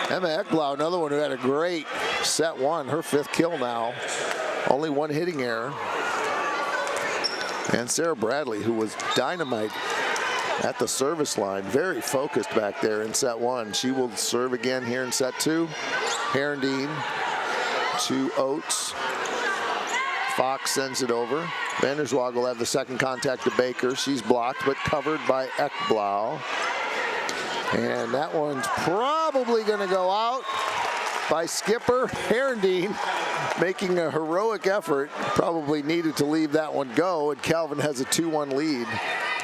Emma Ekblau, another one who had a great set 1. Her 5th kill now. Only 1 hitting error. And Sarah Bradley, who was dynamite at the service line, very focused back there in set 1. She will serve again here in set 2. Herendeen to Oates. Fox sends it over. Vanderswag will have the second contact to Baker. She's blocked but covered by Ekblau. And that one's probably going to go out by skipper Herendeen, making a heroic effort. Probably needed to leave that one go, and Calvin has a 2-1 lead.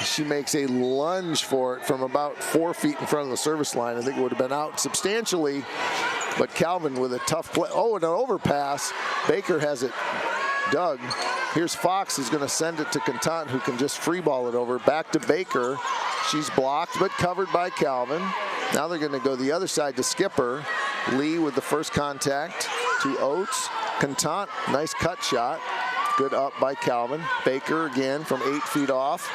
She makes a lunge for it from about 4 feet in front of the service line. I think it would have been out substantially, but Calvin with a tough play. Oh, and an overpass. Baker has it dug. Here's Fox, who's going to send it to Contant, who can just free ball it over. Back to Baker. She's blocked but covered by Calvin. Now they're going to go the other side to skipper. Lee with the first contact to Oates. Contant, nice cut shot. Good up by Calvin. Baker again from 8 feet off.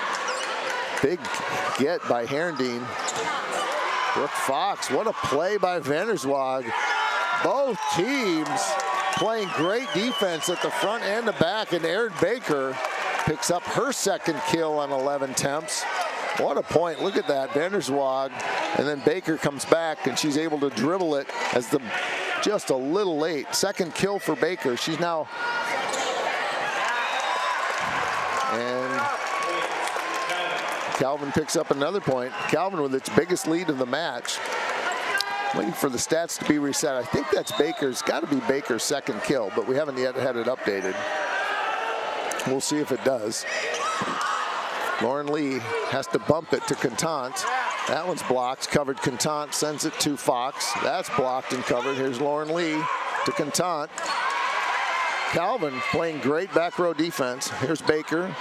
Big get by Herendeen. Brooke Fox, what a play by Vanderswag. Both teams playing great defense at the front and the back, and Erin Baker picks up her second kill on 11 attempts. What a point, look at that, Vanderswag, and then Baker comes back and she's able to dribble it as the just a little late. Second kill for Baker. She's now, and Calvin picks up another point. Calvin with its biggest lead of the match. Waiting for the stats to be reset. I think that's Baker's, got to be Baker's second kill, but we haven't yet had it updated. We'll see if it does. Lauren Lee has to bump it to Contant. That one's blocked, covered. Contant sends it to Fox. That's blocked and covered. Here's Lauren Lee to Contant. Calvin playing great back row defense. Here's Baker.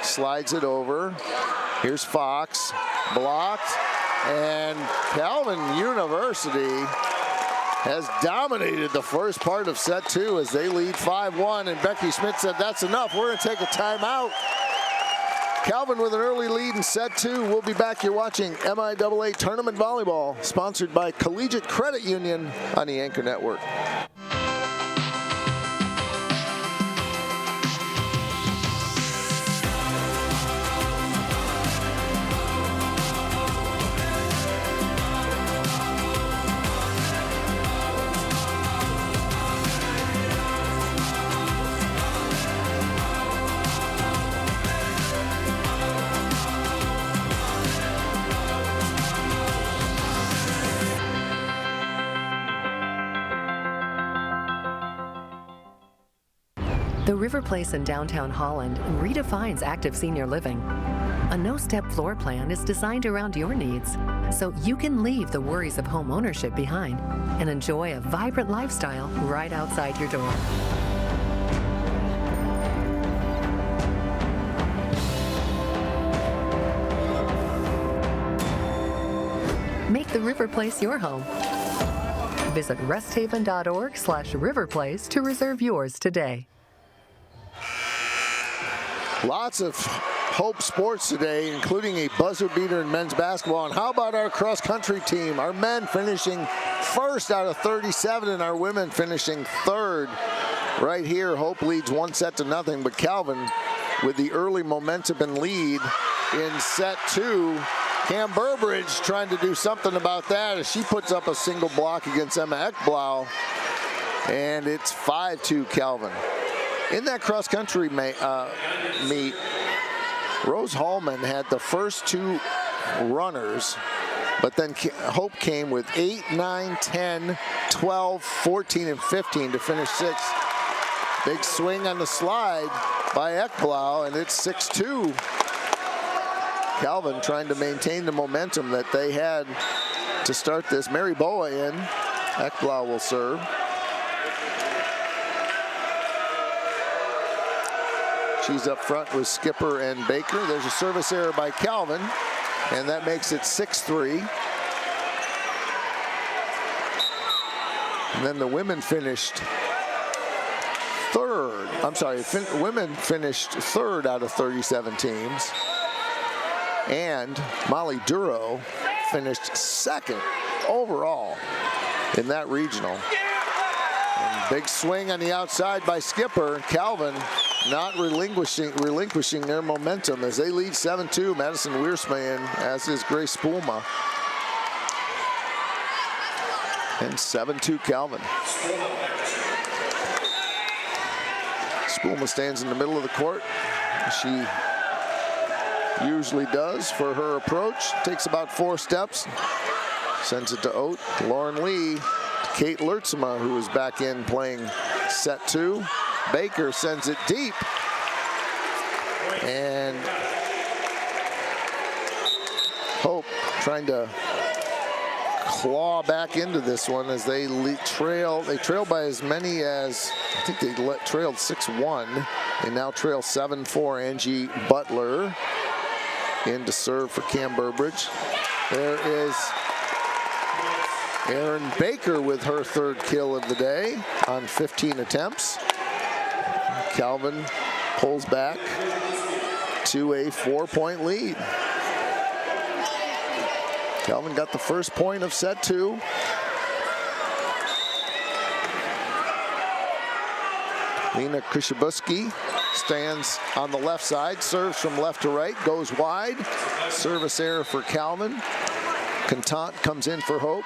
Slides it over. Here's Fox. Blocked. And Calvin University has dominated the first part of set 2 as they lead 5-1. And Becky Schmidt said, that's enough. We're going to take a timeout. Calvin with an early lead in set 2. We'll be back. You're watching MIAA Tournament Volleyball, sponsored by Collegiate Credit Union on the Anchor Network. The River Place in downtown Holland redefines active senior living. A no-step floor plan is designed around your needs, so you can leave the worries of home ownership behind and enjoy a vibrant lifestyle right outside your door. Make the River Place your home. Visit resthaven.org/riverplace to reserve yours today. Lots of Hope sports today, including a buzzer beater in men's basketball. And how about our cross-country team? Our men finishing first out of 37 and our women finishing third. Right here, Hope leads 1-0, but Calvin with the early momentum and lead in set 2. Cam Burbridge trying to do something about that as she puts up a single block against Emma Ekblau. and it's 5-2 Calvin. In that cross-country meet, Rose Hallman had the first two runners, but then Hope came with 8, 9, 10, 12, 14, and 15 to finish sixth. Big swing on the slide by Ekblau, and it's 6-2. Calvin trying to maintain the momentum that they had to start this. Mary Boa in. Ekblau will serve. She's up front with Skipper and Baker. There's a service error by Calvin, and that makes it 6-3. And then the women finished third. I'm sorry, women finished third out of 37 teams. And Molly Duro finished second overall in that regional. And big swing on the outside by Skipper. Calvin not relinquishing their momentum as they lead 7-2. Madison Wiersma in, as is Grace Spoolma. And 7-2 Calvin. Spoolma stands in the middle of the court. She usually does for her approach. Takes about 4 steps. Sends it to Oat. Lauren Lee to Kate Lertzema, who is back in playing set 2. Baker sends it deep. And Hope trying to claw back into this one as they trail. They trail by as many as, I think they trailed 6-1. They now trail 7-4. Angie Butler in to serve for Cam Burbridge. There is Erin Baker with her third kill of the day on 15 attempts. Calvin pulls back to a 4-point lead. Calvin got the first point of set 2. Lena Krishabuski stands on the left side, serves from left to right, goes wide. Service error for Calvin. Contant comes in for Hope.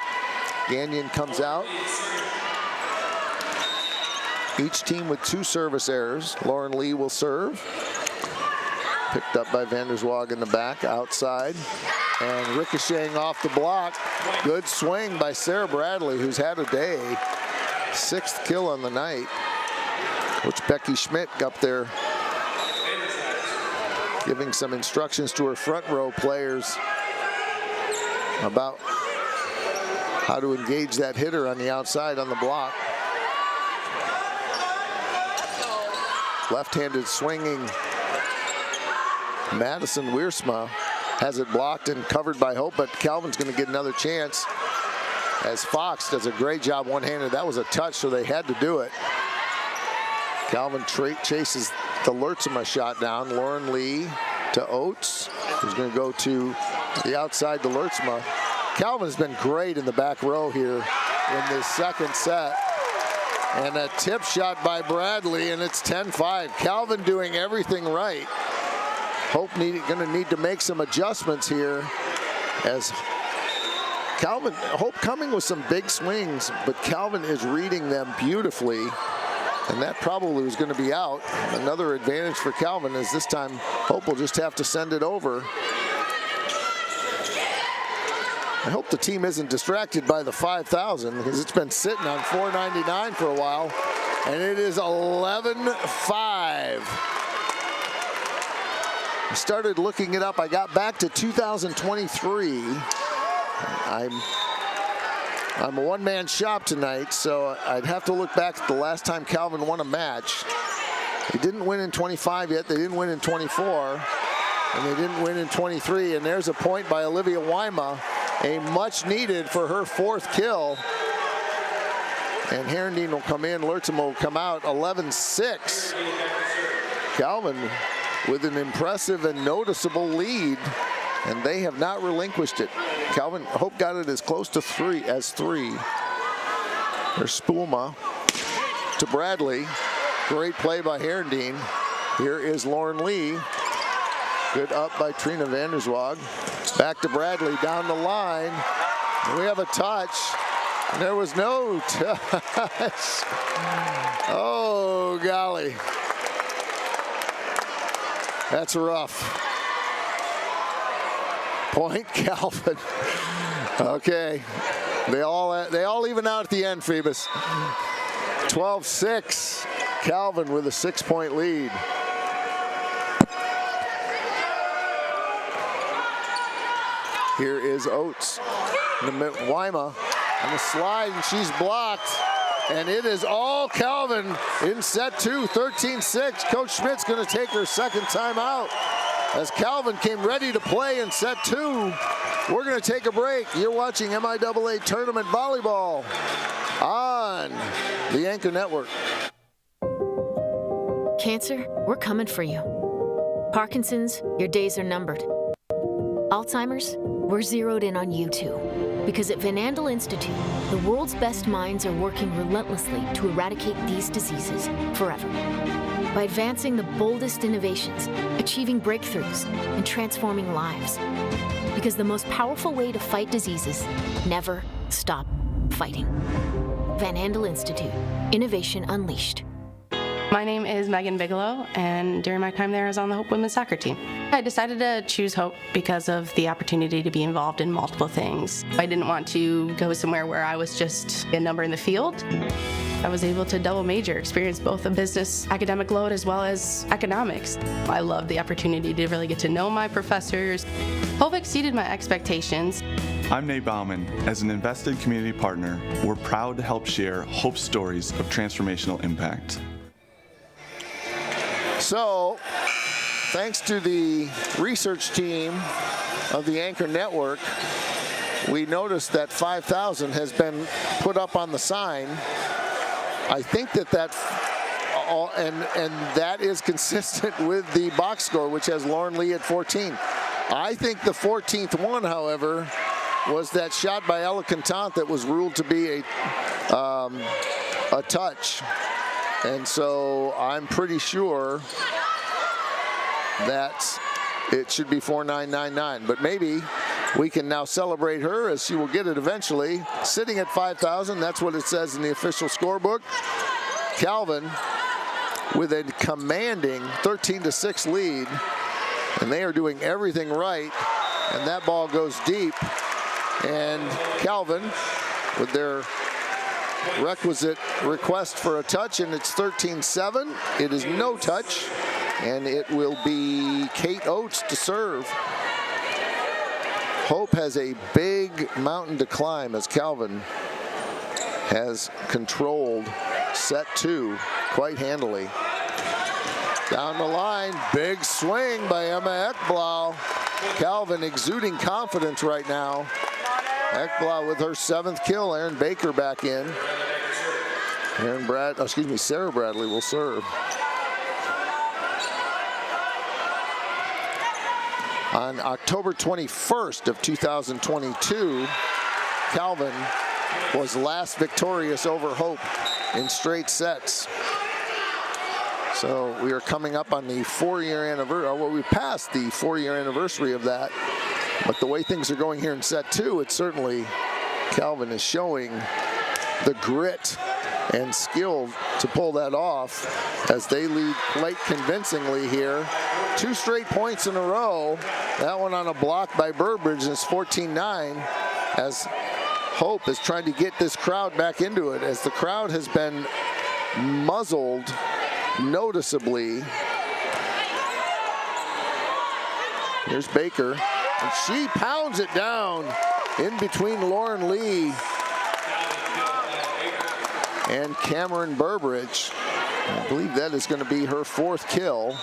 Gagnon comes out. Each team with 2 service errors. Lauren Lee will serve. Picked up by Vanderswag in the back, outside. And ricocheting off the block. Good swing by Sarah Bradley, who's had a day. 6th kill on the night. Which Becky Schmidt up there giving some instructions to her front row players about how to engage that hitter on the outside on the block. Left-handed swinging Madison Wiersma has it blocked and covered by Hope, but Calvin's going to get another chance as Fox does a great job one-handed. That was a touch, so they had to do it. Calvin chases the Lertzema shot down. Lauren Lee to Oates, who's going to go to the outside to Lertzema. Calvin's been great in the back row here in this second set. And a tip shot by Bradley, and it's 10-5. Calvin doing everything right. Hope going to need to make some adjustments here as Hope coming with some big swings, but Calvin is reading them beautifully. And that probably was going to be out. Another advantage for Calvin is this time Hope will just have to send it over. I hope the team isn't distracted by the 5,000 because it's been sitting on 499 for a while. And it is 11-5. I started looking it up. I got back to 2023. I'm a one-man shop tonight, so I'd have to look back at the last time Calvin won a match. They didn't win in 25 yet. They didn't win in 24. And they didn't win in 23. And there's a point by Olivia Wyma, a much needed for her 4th kill. And Herendeen will come in. Lertzema will come out. 11-6. Calvin with an impressive and noticeable lead. And they have not relinquished it. Calvin, Hope got it as close to 3 as 3. There's Spoolma to Bradley. Great play by Herendeen. Here is Lauren Lee. Good up by Trina Vanderswag. Back to Bradley down the line. We have a touch. There was no touch. Oh, golly. That's rough. Point Calvin. Okay. They all even out at the end, Phoebus. 12-6. Calvin with a 6-point lead. Here is Oates. Wyma on the slide, and she's blocked. And it is all Calvin in set 2, 13-6. Coach Schmidt's going to take her second time out. As Calvin came ready to play in set 2, we're going to take a break. You're watching MIAA Tournament Volleyball on the Anchor Network. Cancer, we're coming for you. Parkinson's, your days are numbered. Alzheimer's, we're zeroed in on you too. Because at Van Andel Institute, the world's best minds are working relentlessly to eradicate these diseases forever. By advancing the boldest innovations, achieving breakthroughs, and transforming lives. Because the most powerful way to fight diseases, never stop fighting. Van Andel Institute, innovation unleashed. My name is Megan Bigelow, and during my time there, I was on the Hope women's soccer team. I decided to choose Hope because of the opportunity to be involved in multiple things. I didn't want to go somewhere where I was just a number in the field. I was able to double major, experience both a business academic load as well as economics. I loved the opportunity to really get to know my professors. Hope exceeded my expectations. I'm Nate Bauman. As an invested community partner, we're proud to help share Hope's stories of transformational impact. So, thanks to the research team of the Anchor Network, we noticed that 5,000 has been put up on the sign. I think that that is consistent with the box score, which has Lauren Lee at 14. I think the 14th one, however, was that shot by Ella Contant that was ruled to be a touch. And so I'm pretty sure that it should be 4,999. But maybe we can now celebrate her, as she will get it eventually. Sitting at 5,000, that's what it says in the official scorebook. Calvin with a commanding 13-6 lead. And they are doing everything right. And that ball goes deep. And Calvin, with their requisite request for a touch, and it's 13-7. It is no touch, and it will be Kate Oates to serve. Hope has a big mountain to climb as Calvin has controlled set 2 quite handily. Down the line, big swing by Emma Ekblau. Calvin exuding confidence right now. Ekblau with her 7th kill. Erin Baker back in. Sarah Bradley will serve. On October 21st of 2022, Calvin was last victorious over Hope in straight sets. So we are coming up on the 4-year anniversary. Well, we passed the 4-year anniversary of that. But the way things are going here in set 2, it's certainly Calvin is showing the grit and skill to pull that off as they lead quite convincingly here. 2 straight points in a row. That one on a block by Burbridge is 14-9 as Hope is trying to get this crowd back into it, as the crowd has been muzzled noticeably. Here's Baker. And she pounds it down in between Lauren Lee and Cameron Burbridge. I believe that is going to be her 4th kill.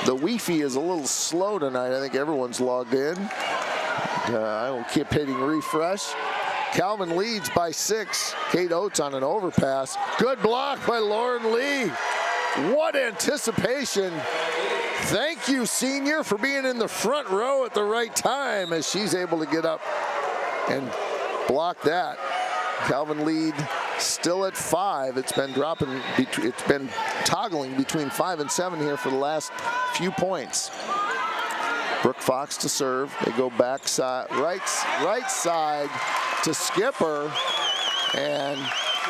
The Wi-Fi is a little slow tonight. I think everyone's logged in. I will keep hitting refresh. Calvin leads by 6. Kate Oates on an overpass. Good block by Lauren Lee. What anticipation. Thank you, senior, for being in the front row at the right time as she's able to get up and block that. Calvin lead still at 5. It's been dropping, it's been toggling between 5 and 7 here for the last few points. Brooke Fox to serve. They go back side, right side to Skipper. And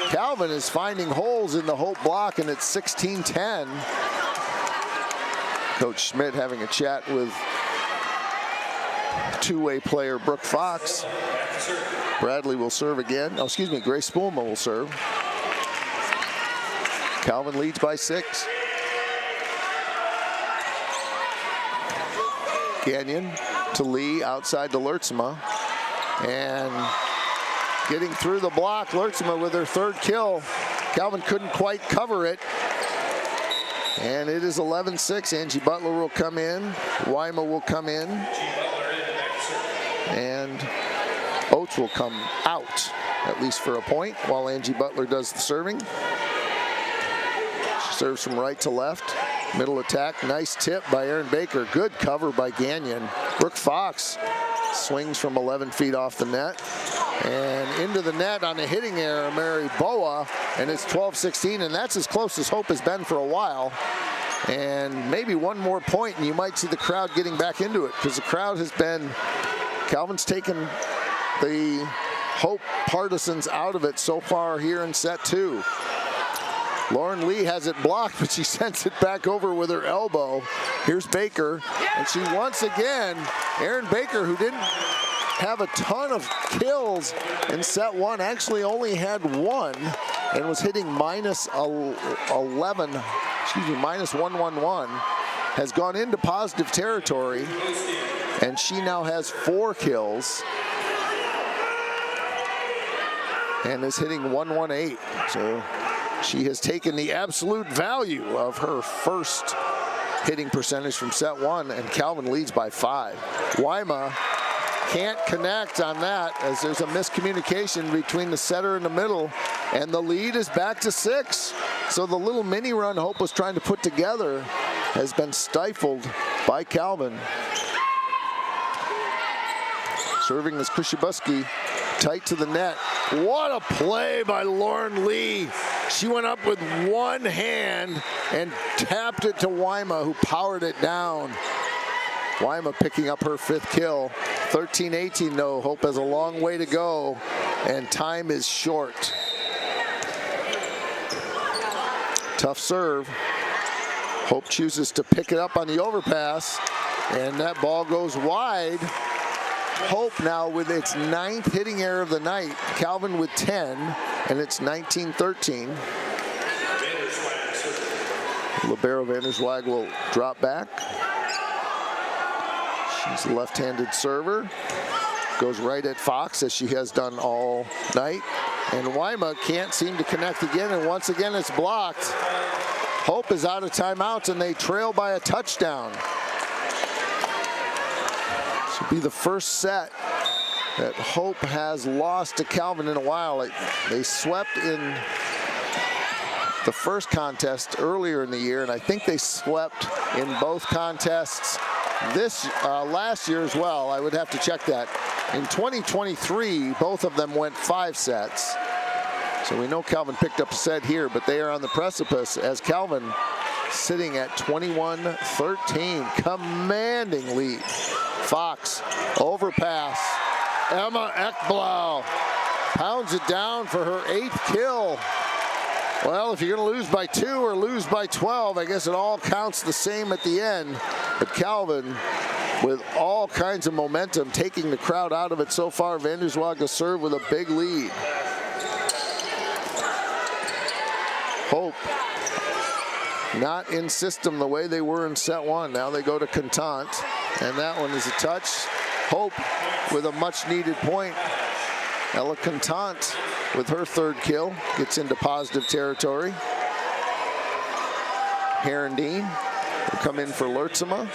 Calvin is finding holes in the Hope block, and it's 16-10. Coach Schmidt having a chat with two-way player Brooke Fox. Bradley will serve again. Oh, excuse me, Grace Spoolma will serve. Calvin leads by 6. Gagnon to Lee, outside to Lertzema. And getting through the block, Lertzema with her 3rd kill. Calvin couldn't quite cover it. And it is 11-6. Angie Butler will come in. Wyma will come in. And Oates will come out, at least for a point, while Angie Butler does the serving. She serves from right to left. Middle attack, nice tip by Erin Baker. Good cover by Gagnon. Brooke Fox swings from 11 feet off the net. And into the net on a hitting error, Mary Boa, and it's 12-16, and that's as close as Hope has been for a while. And maybe one more point, and you might see the crowd getting back into it, because the crowd has been, Calvin's taken the Hope partisans out of it so far here in set 2. Lauren Lee has it blocked, but she sends it back over with her elbow. Here's Baker, and she once again, Erin Baker, who didn't have a ton of kills in set 1, actually only had 1 and was hitting minus 11, excuse me, minus 111, has gone into positive territory, and she now has 4 kills and is hitting 118. So she has taken the absolute value of her first hitting percentage from set 1, and Calvin leads by 5. Wyma can't connect on that, as there's a miscommunication between the setter and the middle, and the lead is back to 6. So the little mini run Hope was trying to put together has been stifled by Calvin. Serving is Kushibuski, tight to the net. What a play by Lauren Lee. She went up with one hand and tapped it to Wyma, who powered it down. Wyma picking up her 5th kill. 13-18 though. Hope has a long way to go, and time is short. Tough serve. Hope chooses to pick it up on the overpass, and that ball goes wide. Hope now with its 9th hitting error of the night. Calvin with 10, and it's 19-13. Libero Vanderswag will drop back. She's a left-handed server. Goes right at Fox, as she has done all night. And Wyma can't seem to connect again, and once again it's blocked. Hope is out of timeouts, and they trail by a touchdown. This will be the first set that Hope has lost to Calvin in a while. They swept in the first contest earlier in the year, and I think they swept in both contests this last year as well. I would have to check that. In 2023, both of them went 5 sets. So we know Calvin picked up a set here, but they are on the precipice, as Calvin sitting at 21-13, commanding lead. Fox, overpass. Emma Ekblau pounds it down for her 8th kill. Well, if you're going to lose by 2 or lose by 12, I guess it all counts the same at the end. But Calvin, with all kinds of momentum, taking the crowd out of it so far. Vanderswag to serve with a big lead. Hope not in system the way they were in set 1. Now they go to Contant, and that one is a touch. Hope with a much needed point. Ella Contant with her 3rd kill gets into positive territory. Herendeen will come in for Lertzema.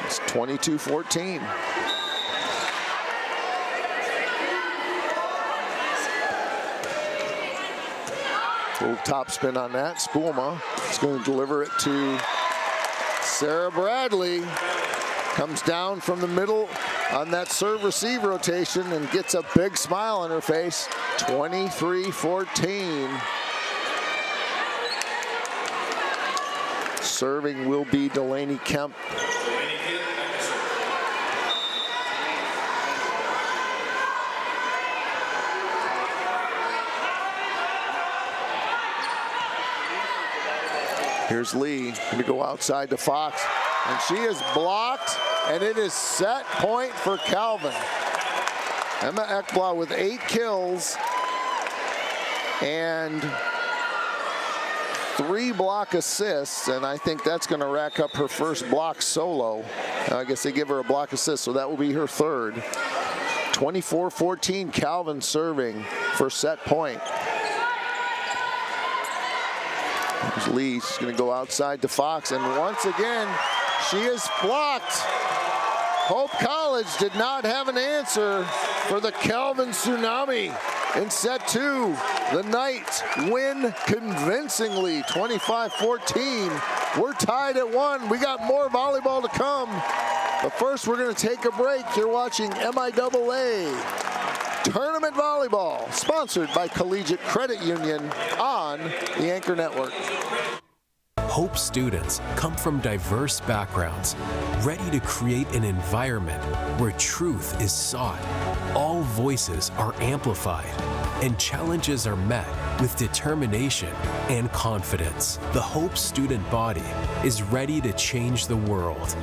It's 22-14. Little top spin on that. Spoolma is going to deliver it to Sarah Bradley. Comes down from the middle on that serve-receive rotation and gets a big smile on her face. 23-14. Serving will be Delaney Kemp. Here's Lee going to go outside to Fox, and she is blocked, and it is set point for Calvin. Emma Ekblad with 8 kills and 3 block assists, and I think that's going to rack up her first block solo. I guess they give her a block assist, so that will be her third. 24-14, Calvin serving for set point. There's Lee, she's going to go outside to Fox, and once again, she is blocked. Hope College did not have an answer for the Calvin Tsunami. In set 2, the Knights win convincingly, 25-14. We're tied at 1. We got more volleyball to come. But first, we're going to take a break. You're watching MIAA Tournament Volleyball, sponsored by Collegiate Credit Union on the Anchor Network. Hope students come from diverse backgrounds, ready to create an environment where truth is sought, all voices are amplified, and challenges are met with determination and confidence. The Hope student body is ready to change the world.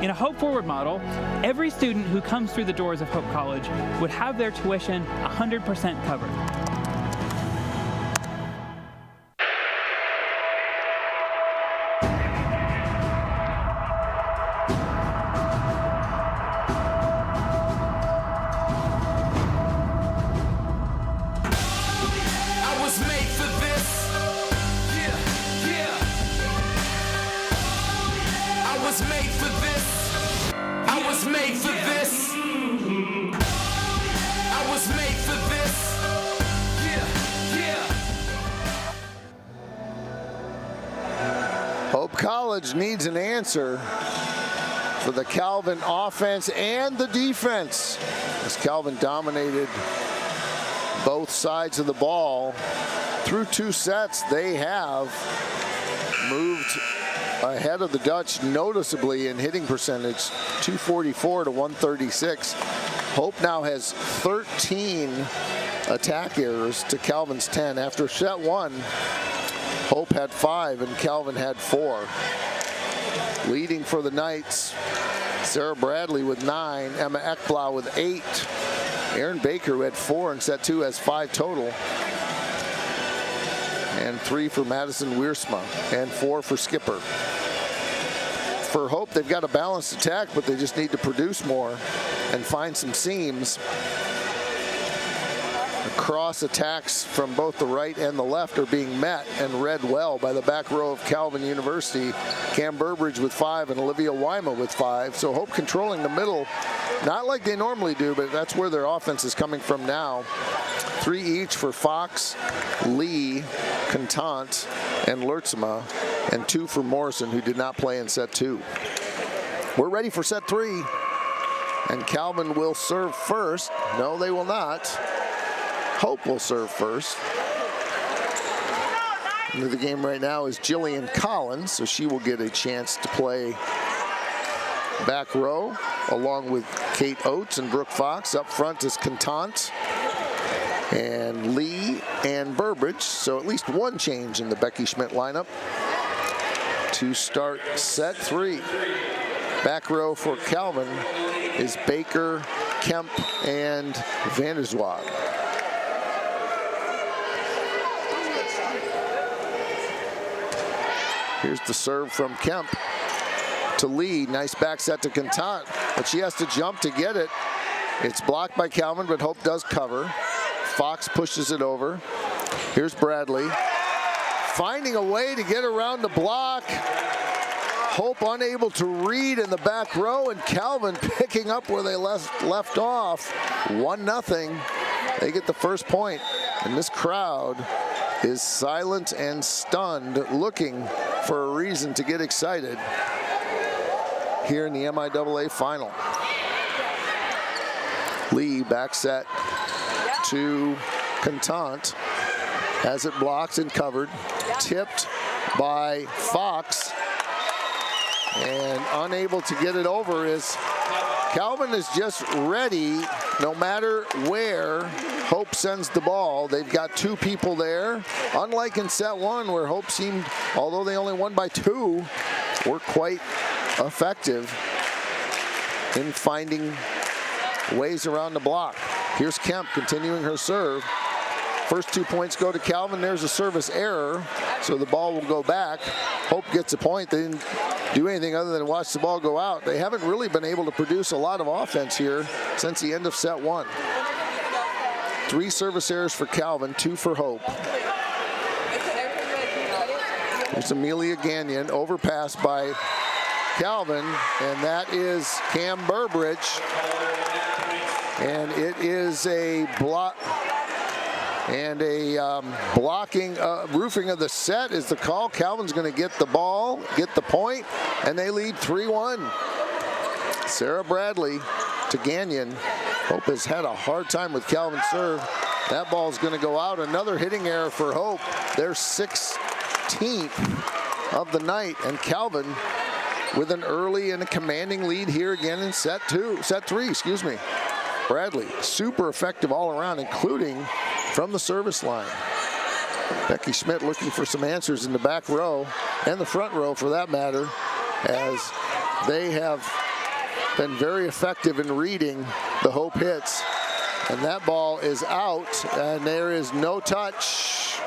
In a Hope Forward model, every student who comes through the doors of Hope College would have their tuition 100% covered. Hope College needs an answer for the Calvin offense and the defense, as Calvin dominated both sides of the ball. Through 2 sets, they have moved ahead of the Dutch noticeably in hitting percentage, 244 to 136. Hope now has 13 attack errors to Calvin's 10. After set 1, Hope had 5 and Calvin had 4. Leading for the Knights, Sarah Bradley with 9, Emma Ekblad with 8. Erin Baker, who had 4 in set 2, has 5 total. And 3 for Madison Wiersma, and 4 for Skipper. For Hope, they've got a balanced attack, but they just need to produce more and find some seams. Cross attacks from both the right and the left are being met and read well by the back row of Calvin University. Cam Burbridge with 5 and Olivia Wyma with 5. So Hope controlling the middle, not like they normally do, but that's where their offense is coming from now. 3 each for Fox, Lee, Contant, and Lertzema, and 2 for Morrison, who did not play in set 2. We're ready for set 3, and Calvin will serve first. No, they will not. Hope will serve first. Into the game right now is Jillian Collins, so she will get a chance to play back row, along with Kate Oates and Brooke Fox. Up front is Contant and Lee and Burbridge. So at least one change in the Becky Schmidt lineup to start set 3. Back row for Calvin is Baker, Kemp, and Vanderswag. Here's the serve from Kemp to Lee. Nice back set to Contant, but she has to jump to get it. It's blocked by Calvin, but Hope does cover. Fox pushes it over. Here's Bradley, finding a way to get around the block. Hope unable to read in the back row, and Calvin picking up where they left off. 1-0. They get the first point, and this crowd is silent and stunned, looking for a reason to get excited here in the MIAA final. Lee back set to Contant, has it blocked and covered, tipped by Fox, and unable to get it over is Calvin is just ready no matter where Hope sends the ball. They've got 2 people there, unlike in set 1 where Hope seemed, although they only won by 2, were quite effective in finding ways around the block. Here's Kemp continuing her serve. First 2 points go to Calvin. There's a service error, so the ball will go back. Hope gets a point. They didn't do anything other than watch the ball go out. They haven't really been able to produce a lot of offense here since the end of set 1. 3 service errors for Calvin, 2 for Hope. There's Amelia Gagnon, overpass by Calvin, and that is Cam Burbridge. And it is a block, and a blocking, roofing of the set is the call. Calvin's going to get the ball, get the point, and they lead 3-1. Sarah Bradley to Gagnon. Hope has had a hard time with Calvin's serve. That ball's going to go out. Another hitting error for Hope. Their 16th of the night, and Calvin with an early and a commanding lead here again in set 3, excuse me. Bradley, super effective all around, including from the service line. Becky Schmidt looking for some answers in the back row, and the front row for that matter, as they have been very effective in reading the Hope hits. And that ball is out, and there is no touch.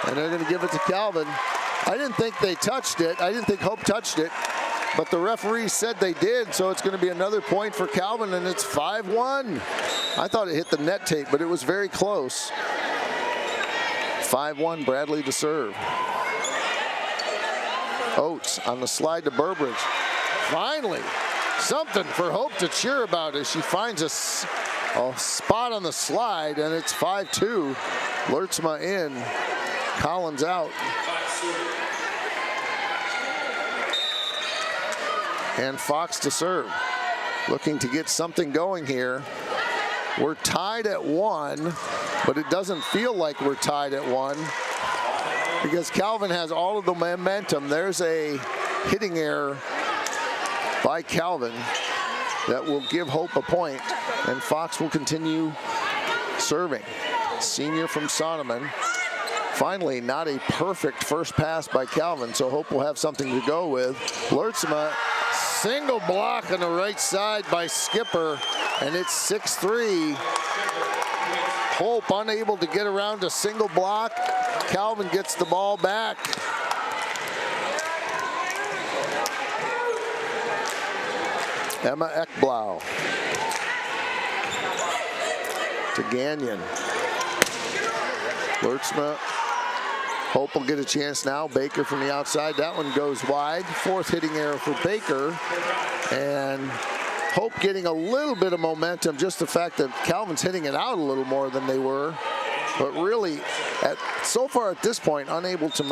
And they're going to give it to Calvin. I didn't think they touched it. I didn't think Hope touched it. But the referee said they did, so it's going to be another point for Calvin, and it's 5-1. I thought it hit the net tape, but it was very close. 5-1, Bradley to serve. Oates on the slide to Burbridge. Finally, something for Hope to cheer about as she finds a spot on the slide, and it's 5-2. Lertzma in, Collins out. And Fox to serve, looking to get something going here. We're tied at 1, but it doesn't feel like we're tied at 1 because Calvin has all of the momentum. There's a hitting error by Calvin that will give Hope a point, and Fox will continue serving. Senior from Sonneman. Finally, not a perfect first pass by Calvin, so Hope will have something to go with. Lertzma, single block on the right side by Skipper, and it's 6-3. Hope unable to get around a single block. Calvin gets the ball back. Emma Ekblau to Gagnon. Lertzma. Hope will get a chance now. Baker from the outside. That one goes wide. 4th hitting error for Baker. And Hope getting a little bit of momentum. Just the fact that Calvin's hitting it out a little more than they were. But really, so far at this point, unable to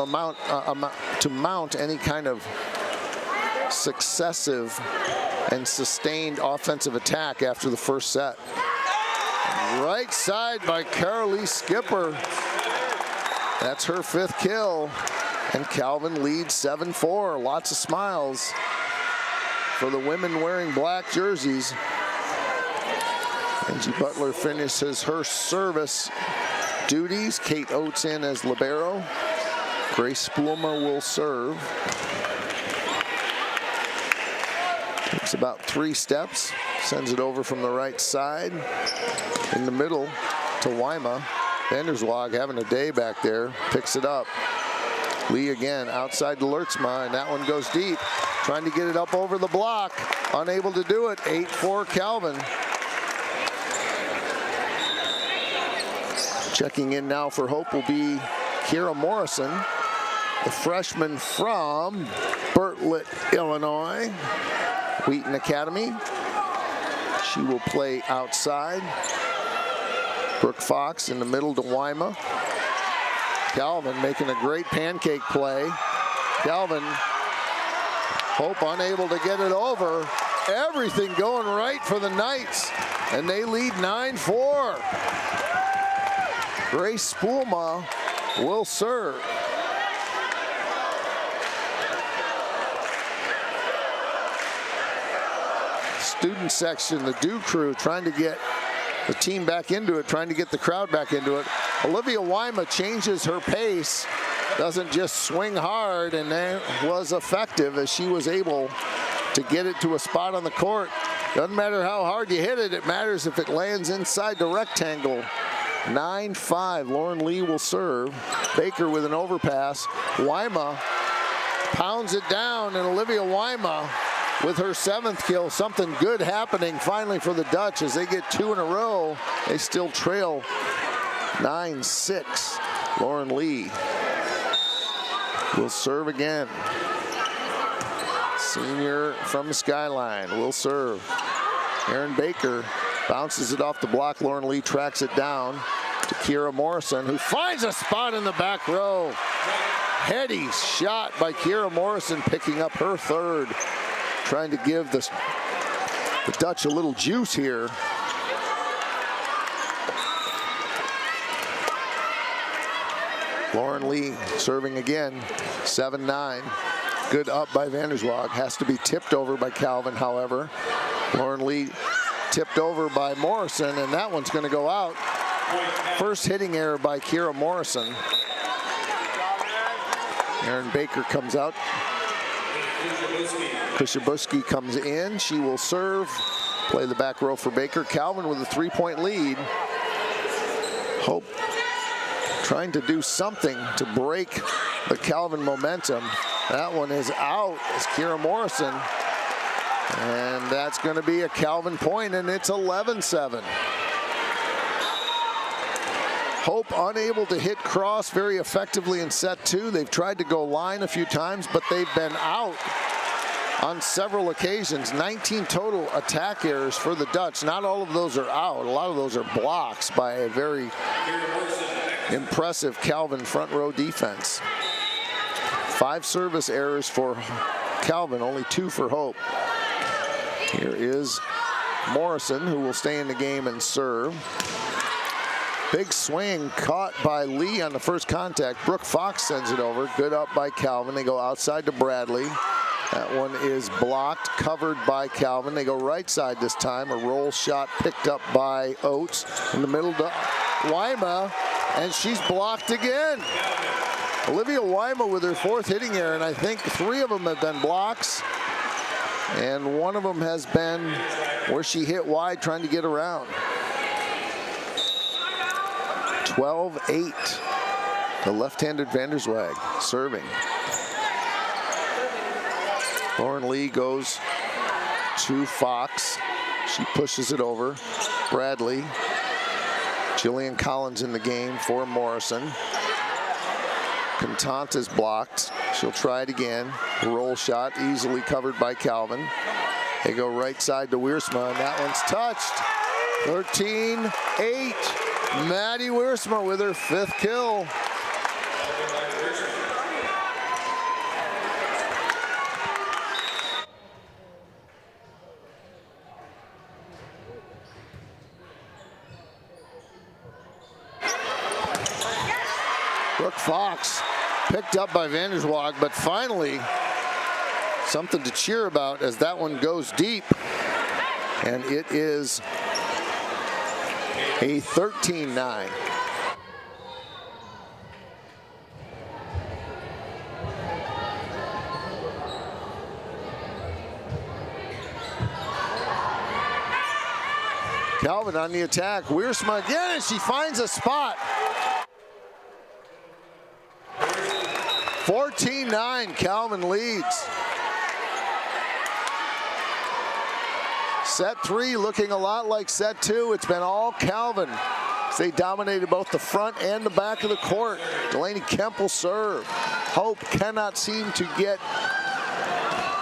mount any kind of successive and sustained offensive attack after the first set. Right side by Carolee Skipper. That's her 5th kill, and Calvin leads 7-4. Lots of smiles for the women wearing black jerseys. Angie Butler finishes her service duties. Kate Oates in as libero. Grace Spoolma will serve. Takes about 3 steps. Sends it over from the right side. In the middle to Wyma. Vanderswag having a day back there. Picks it up. Lee again outside to Lertzma, and that one goes deep. Trying to get it up over the block. Unable to do it. 8-4 Calvin. Checking in now for Hope will be Kira Morrison, the freshman from Bartlett, Illinois, Wheaton Academy. She will play outside. Brooke Fox in the middle to Wyma. Calvin making a great pancake play. Calvin, Hope unable to get it over. Everything going right for the Knights, and they lead 9-4. Grace Spoolma will serve. Student section, the Dew crew, trying to get the team back into it, trying to get the crowd back into it. Olivia Wyma changes her pace, doesn't just swing hard, and that was effective as she was able to get it to a spot on the court. Doesn't matter how hard you hit it, it matters if it lands inside the rectangle. 9-5, Lauren Lee will serve. Baker with an overpass. Wyma pounds it down, and Olivia Wyma with her 7th kill. Something good happening finally for the Dutch as they get 2 in a row. They still trail 9-6. Lauren Lee will serve again. Senior from the Skyline will serve. Erin Baker bounces it off the block. Lauren Lee tracks it down to Kira Morrison, who finds a spot in the back row. Heady shot by Kira Morrison, picking up her 3rd. Trying to give the Dutch a little juice here. Lauren Lee serving again, 7-9. Good up by Vanderswag. Has to be tipped over by Calvin, however. Lauren Lee tipped over by Morrison, and that one's going to go out. First hitting error by Kira Morrison. Erin Baker comes out. Krishabuski comes in. She will serve. Play the back row for Baker. Calvin with a 3-point lead. Hope trying to do something to break the Calvin momentum. That one is out. It's Kira Morrison. And that's going to be a Calvin point, and it's 11-7. Hope unable to hit cross very effectively in set 2. They've tried to go line a few times, but they've been out on several occasions. 19 total attack errors for the Dutch. Not all of those are out. A lot of those are blocks by a very impressive Calvin front row defense. 5 service errors for Calvin, only 2 for Hope. Here is Morrison, who will stay in the game and serve. Big swing caught by Lee on the first contact. Brooke Fox sends it over. Good up by Calvin. They go outside to Bradley. That one is blocked, covered by Calvin. They go right side this time. A roll shot picked up by Oates. In the middle to Wyma, and she's blocked again. Olivia Wyma with her 4th hitting error, and I think 3 of them have been blocks. And one of them has been where she hit wide trying to get around. 12-8. The left-handed Vanderswag serving. Lauren Lee goes to Fox. She pushes it over. Bradley. Jillian Collins in the game for Morrison. Contant is blocked. She'll try it again. Roll shot easily covered by Calvin. They go right side to Wiersma, and that one's touched. 13-8. Maddie Wiersma with her 5th kill. Brooke Fox picked up by Vanderswag, but finally something to cheer about as that one goes deep. And it is a 13-9. Calvin on the attack. Wiersma again, and she finds a spot. 14-9, Calvin leads. Set 3 looking a lot like set 2. It's been all Calvin. They dominated both the front and the back of the court. Delaney Kemp will serve. Hope cannot seem to get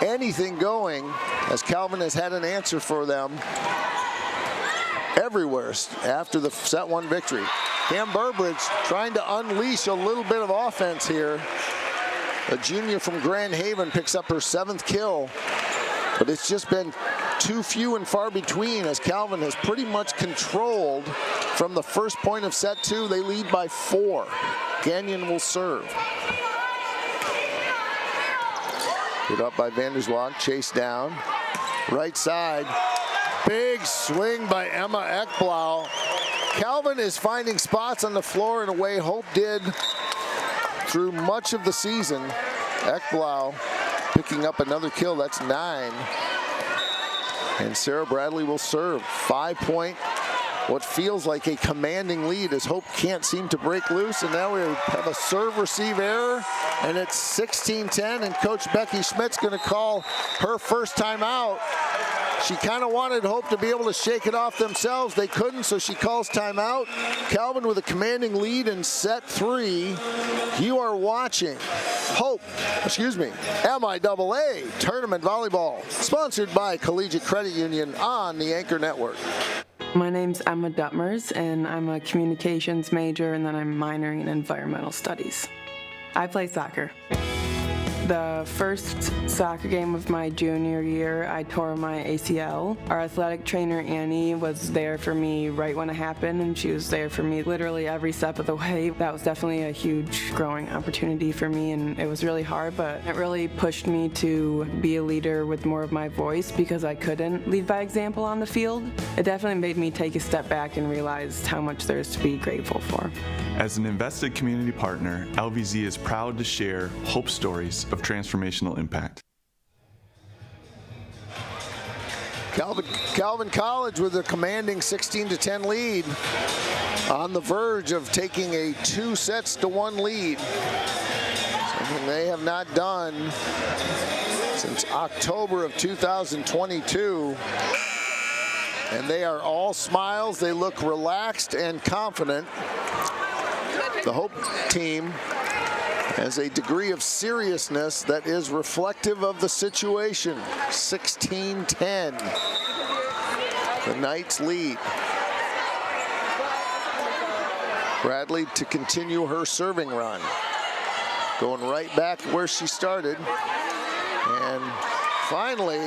anything going as Calvin has had an answer for them everywhere after the set 1 victory. Cam Burbridge trying to unleash a little bit of offense here. A junior from Grand Haven picks up her 7th kill, but it's just been too few and far between as Calvin has pretty much controlled from the first point of set 2. They lead by 4. Gagnon will serve. Put up by Vanderswag, chased down. Right side, big swing by Emma Ekblau. Calvin is finding spots on the floor in a way Hope did through much of the season. Ekblau picking up another kill, that's 9. And Sarah Bradley will serve. 5-point, what feels like a commanding lead as Hope can't seem to break loose. And now we have a serve-receive error, and it's 16-10, and Coach Becky Schmidt's gonna call her first time out. She kind of wanted Hope to be able to shake it off themselves. They couldn't, so she calls timeout. Calvin with a commanding lead in set 3. You are watching MIAA Tournament Volleyball, sponsored by Collegiate Credit Union on the Anchor Network. My name's Emma Duttmers, and I'm a communications major, and then I'm minoring in environmental studies. I play soccer. The first soccer game of my junior year, I tore my ACL. Our athletic trainer, Annie, was there for me right when it happened, and she was there for me literally every step of the way. That was definitely a huge growing opportunity for me, and it was really hard, but it really pushed me to be a leader with more of my voice because I couldn't lead by example on the field. It definitely made me take a step back and realize how much there is to be grateful for. As an invested community partner, LVZ is proud to share Hope stories of transformational impact. Calvin College with a commanding 16-10 lead, on the verge of taking a 2-1 lead. Something they have not done since October of 2022. And they are all smiles. They look relaxed and confident. The Hope team has a degree of seriousness that is reflective of the situation. 16-10. The Knights lead. Bradley to continue her serving run. Going right back where she started. And finally,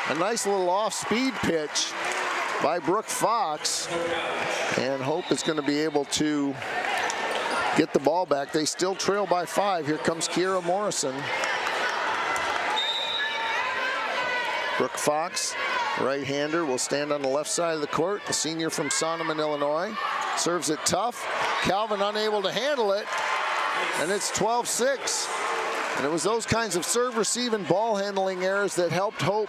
a nice little off-speed pitch by Brooke Fox. And Hope is going to be able to get the ball back. They still trail by 5. Here comes Kiera Morrison. Brooke Fox, right-hander, will stand on the left side of the court. The senior from Sonneman, Illinois. Serves it tough. Calvin unable to handle it. And it's 12-6. And it was those kinds of serve, receive, and ball handling errors that helped Hope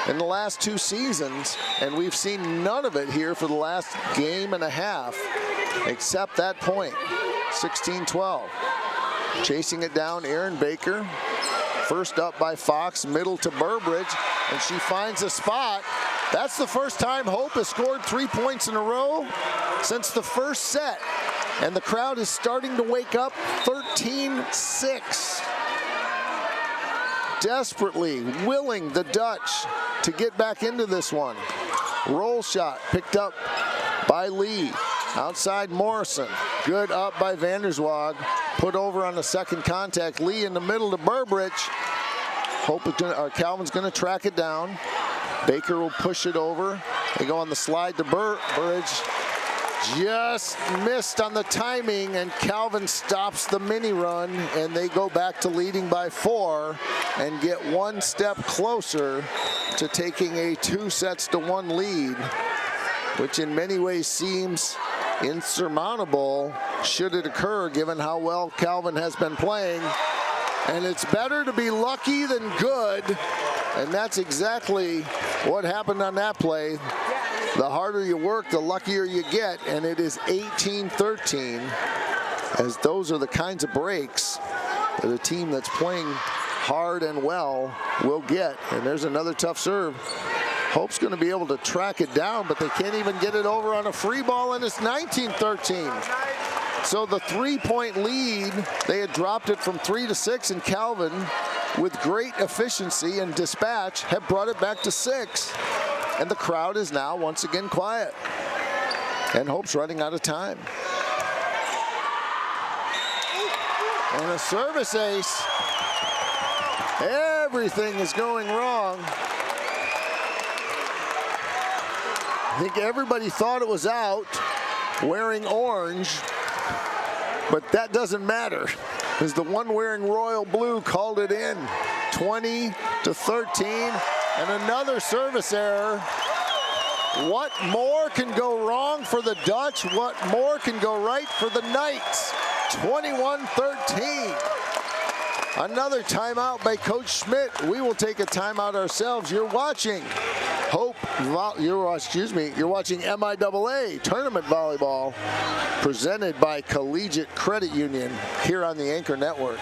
in the last 2 seasons. And we've seen none of it here for the last game and a half, except that point. 16-12. Chasing it down, Erin Baker. First up by Fox, middle to Burbridge, and she finds a spot. That's the first time Hope has scored 3 points in a row since the first set. And the crowd is starting to wake up. 13-6. Desperately willing the Dutch to get back into this one. Roll shot picked up by Lee. Outside Morrison, good up by Vanderswag, put over on the second contact. Lee in the middle to Burbridge. Calvin's gonna track it down. Baker will push it over. They go on the slide to Burbridge. just missed on the timing, and Calvin stops the mini run, and they go back to leading by 4 and get one step closer to taking a 2-1 lead, which in many ways seems insurmountable should it occur given how well Calvin has been playing. And it's better to be lucky than good, and that's exactly what happened on that play. The harder you work, the luckier you get, and it is 18-13, as those are the kinds of breaks that a team that's playing hard and well will get. And there's another tough serve. Hope's going to be able to track it down, but they can't even get it over on a free ball, and it's 19-13. So the 3-point lead, they had dropped it from 3 to 6, and Calvin, with great efficiency and dispatch, have brought it back to 6. And the crowd is now once again quiet. And Hope's running out of time. And a service ace. Everything is going wrong. I think everybody thought it was out, wearing orange. But that doesn't matter, because the one wearing royal blue called it in. 20-13, and another service error. What more can go wrong for the Dutch? What more can go right for the Knights? 21-13. Another timeout by Coach Schmidt. We will take a timeout ourselves. You're watching you're watching MIAA Tournament Volleyball, presented by Collegiate Credit Union here on the Anchor Network.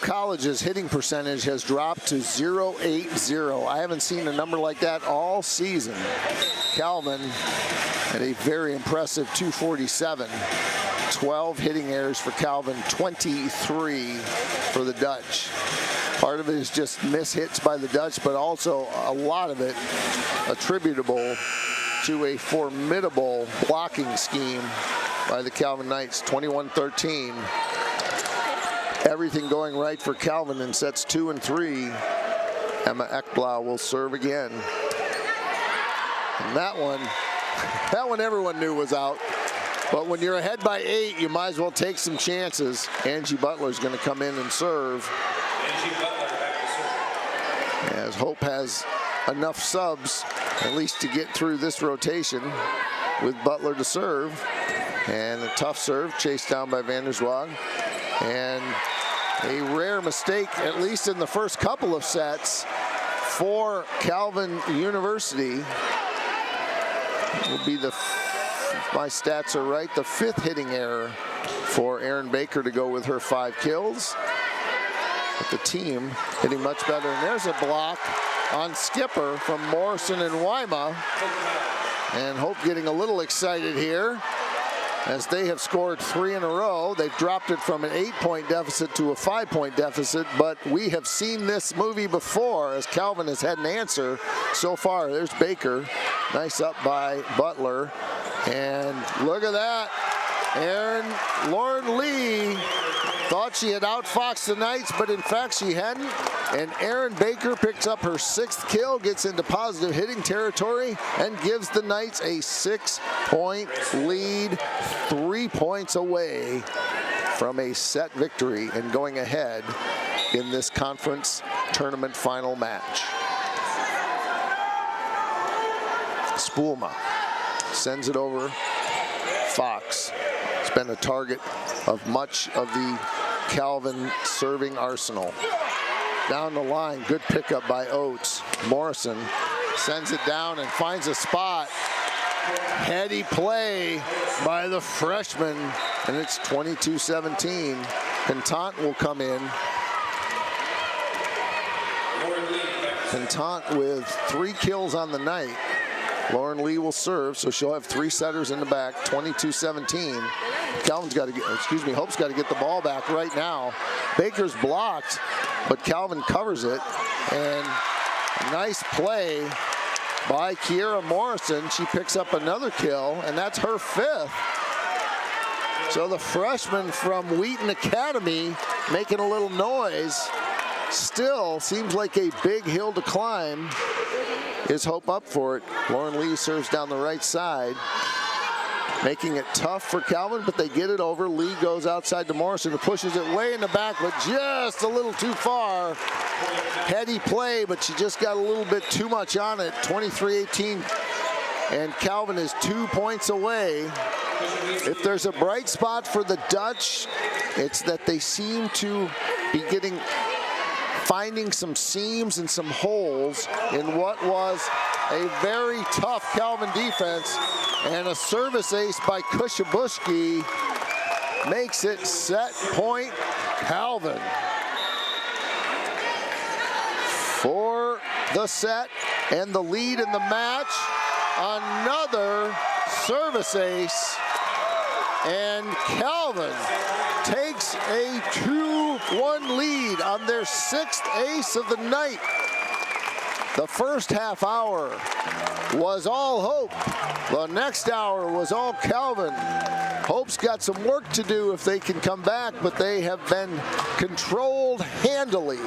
College's hitting percentage has dropped to .080. I haven't seen a number like that all season. Calvin at a very impressive .247. 12 hitting errors for Calvin, 23 for the Dutch. Part of it is just mishits by the Dutch, but also a lot of it attributable to a formidable blocking scheme by the Calvin Knights. 21-13. Everything going right for Calvin in sets 2 and 3. Emma Ekblau will serve again. And that one everyone knew was out. But when you're ahead by 8, you might as well take some chances. Angie Butler's going to come in and serve. Angie Butler back to serve. As Hope has enough subs, at least to get through this rotation, with Butler to serve. And a tough serve, chased down by Vanderswag. And a rare mistake, at least in the first couple of sets, for Calvin University. Will be if my stats are right, the 5th hitting error for Erin Baker to go with her 5 kills. But the team hitting much better. And there's a block on Skipper from Morrison and Wyma. And Hope getting a little excited here, as they have scored 3 in a row. They've dropped it from an 8-point deficit to a 5-point deficit, but we have seen this movie before, as Calvin has had an answer so far. There's Baker, nice up by Butler, and look at that. Lauren Lee thought she had outfoxed the Knights, but in fact she hadn't. And Erin Baker picks up her 6th kill, gets into positive hitting territory, and gives the Knights a 6-point lead, 3 points away from a set victory and going ahead in this conference tournament final match. Spoelma sends it over. Fox has been a target of much of the Calvin serving arsenal. Down the line, good pickup by Oates. Morrison sends it down and finds a spot. Heady play by the freshman, and it's 22-17. Contant will come in. Contant with 3 kills on the night. Lauren Lee will serve, so she'll have 3 setters in the back, 22-17. Calvin's got to get, Hope's got to get the ball back right now. Baker's blocked, but Calvin covers it. And a nice play by Kiera Morrison. She picks up another kill, and that's her 5th. So the freshman from Wheaton Academy making a little noise. Still seems like a big hill to climb. Is Hope up for it? Lauren Lee serves down the right side, making it tough for Calvin, but they get it over. Lee goes outside to Morrison, who pushes it way in the back, but just a little too far. Heady play, but she just got a little bit too much on it. 23-18, and Calvin is 2 points away. If there's a bright spot for the Dutch, it's that they seem to be finding some seams and some holes in what was a very tough Calvin defense, and a service ace by Kushabushki makes it set point Calvin. For the set and the lead in the match, another service ace, and Calvin takes a 2-1 lead on their 6th ace of the night. The first half hour was all Hope. The next hour was all Calvin. Hope's got some work to do if they can come back, but they have been controlled handily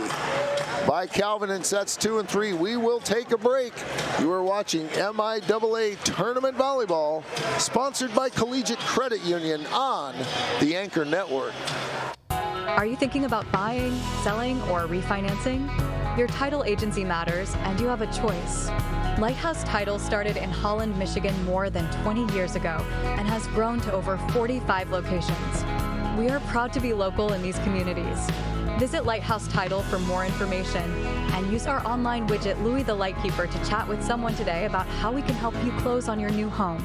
by Calvin in sets 2 and 3. We will take a break. You are watching MIAA Tournament Volleyball, sponsored by Collegiate Credit Union on the Anchor Network. Are you thinking about buying, selling, or refinancing? Your title agency matters, and you have a choice. Lighthouse Title started in Holland, Michigan more than 20 years ago and has grown to over 45 locations. We are proud to be local in these communities. Visit Lighthouse Title for more information and use our online widget, Louie the Lightkeeper, to chat with someone today about how we can help you close on your new home.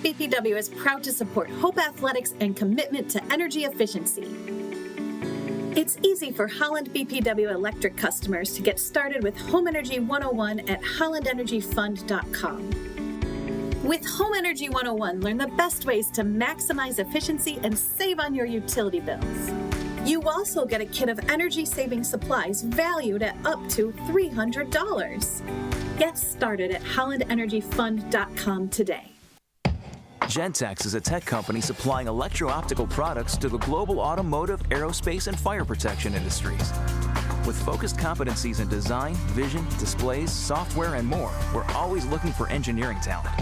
BPW is proud to support Hope Athletics and commitment to energy efficiency. It's easy for Holland BPW electric customers to get started with Home Energy 101 at hollandenergyfund.com. With Home Energy 101, learn the best ways to maximize efficiency and save on your utility bills. You also get a kit of energy-saving supplies valued at up to $300. Get started at hollandenergyfund.com today. Gentex is a tech company supplying electro-optical products to the global automotive, aerospace, and fire protection industries. With focused competencies in design, vision, displays, software, and more, we're always looking for engineering talent.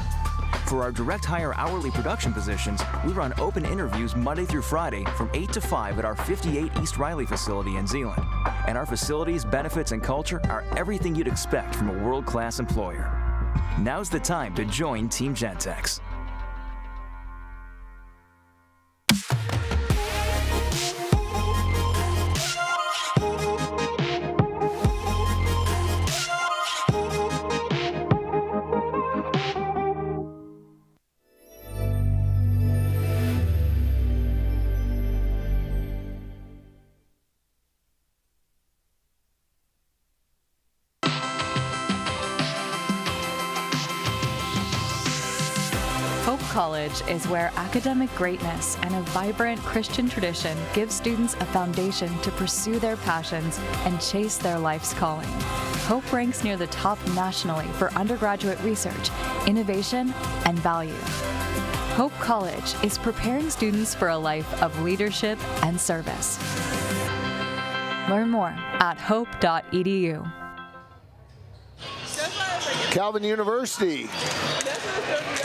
For our direct hire hourly production positions, we run open interviews Monday through Friday from 8 to 5 at our 58 East Riley facility in Zeeland. And our facilities, benefits, and culture are everything you'd expect from a world-class employer. Now's the time to join Team Gentex. College is where academic greatness and a vibrant Christian tradition give students a foundation to pursue their passions and chase their life's calling. Hope ranks near the top nationally for undergraduate research, innovation, and value. Hope College is preparing students for a life of leadership and service. Learn more at hope.edu. Calvin University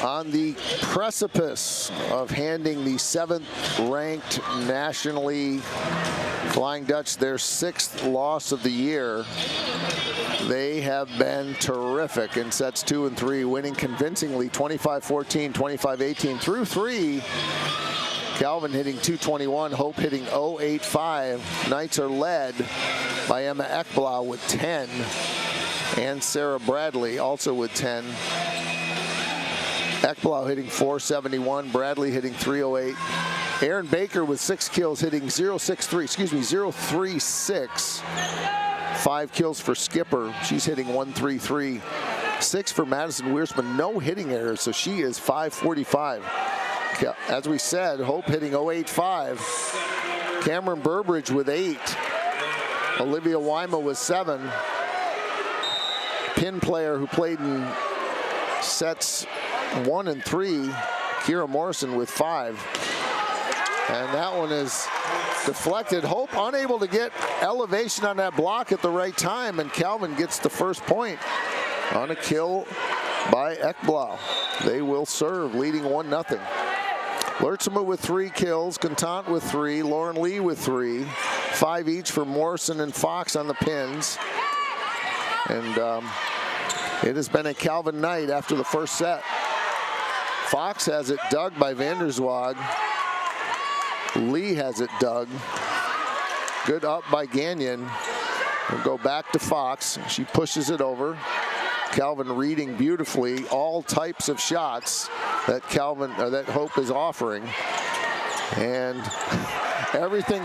on the precipice of handing the 7th-ranked nationally Flying Dutch their 6th loss of the year. They have been terrific in sets 2 and 3, winning convincingly 25-14, 25-18 through 3. Calvin hitting .221, Hope hitting .085. Knights are led by Emma Ekblau with 10, and Sarah Bradley also with 10. Ekblau hitting .471, Bradley hitting .308. Erin Baker with 6 kills hitting .036. 5 kills for Skipper. She's hitting .133. 6 for Madison Wiersman. No hitting errors, so she is .545. As we said, Hope hitting .085. Cameron Burbridge with 8. Olivia Wyma with 7. Pin player who played in sets 1 and 3, Kira Morrison with 5. And that one is deflected. Hope unable to get elevation on that block at the right time, and Calvin gets the first point on a kill by Ekblau. They will serve, leading 1-0. Lertzema with 3 kills, Contant with 3, Lauren Lee with 3, 5 each for Morrison and Fox on the pins. And it has been a Calvin night after the first set. Fox has it dug by Vanderswag. Lee has it dug. Good up by Gagnon. We'll go back to Fox. She pushes it over. Calvin reading beautifully all types of shots that that Hope is offering. And everything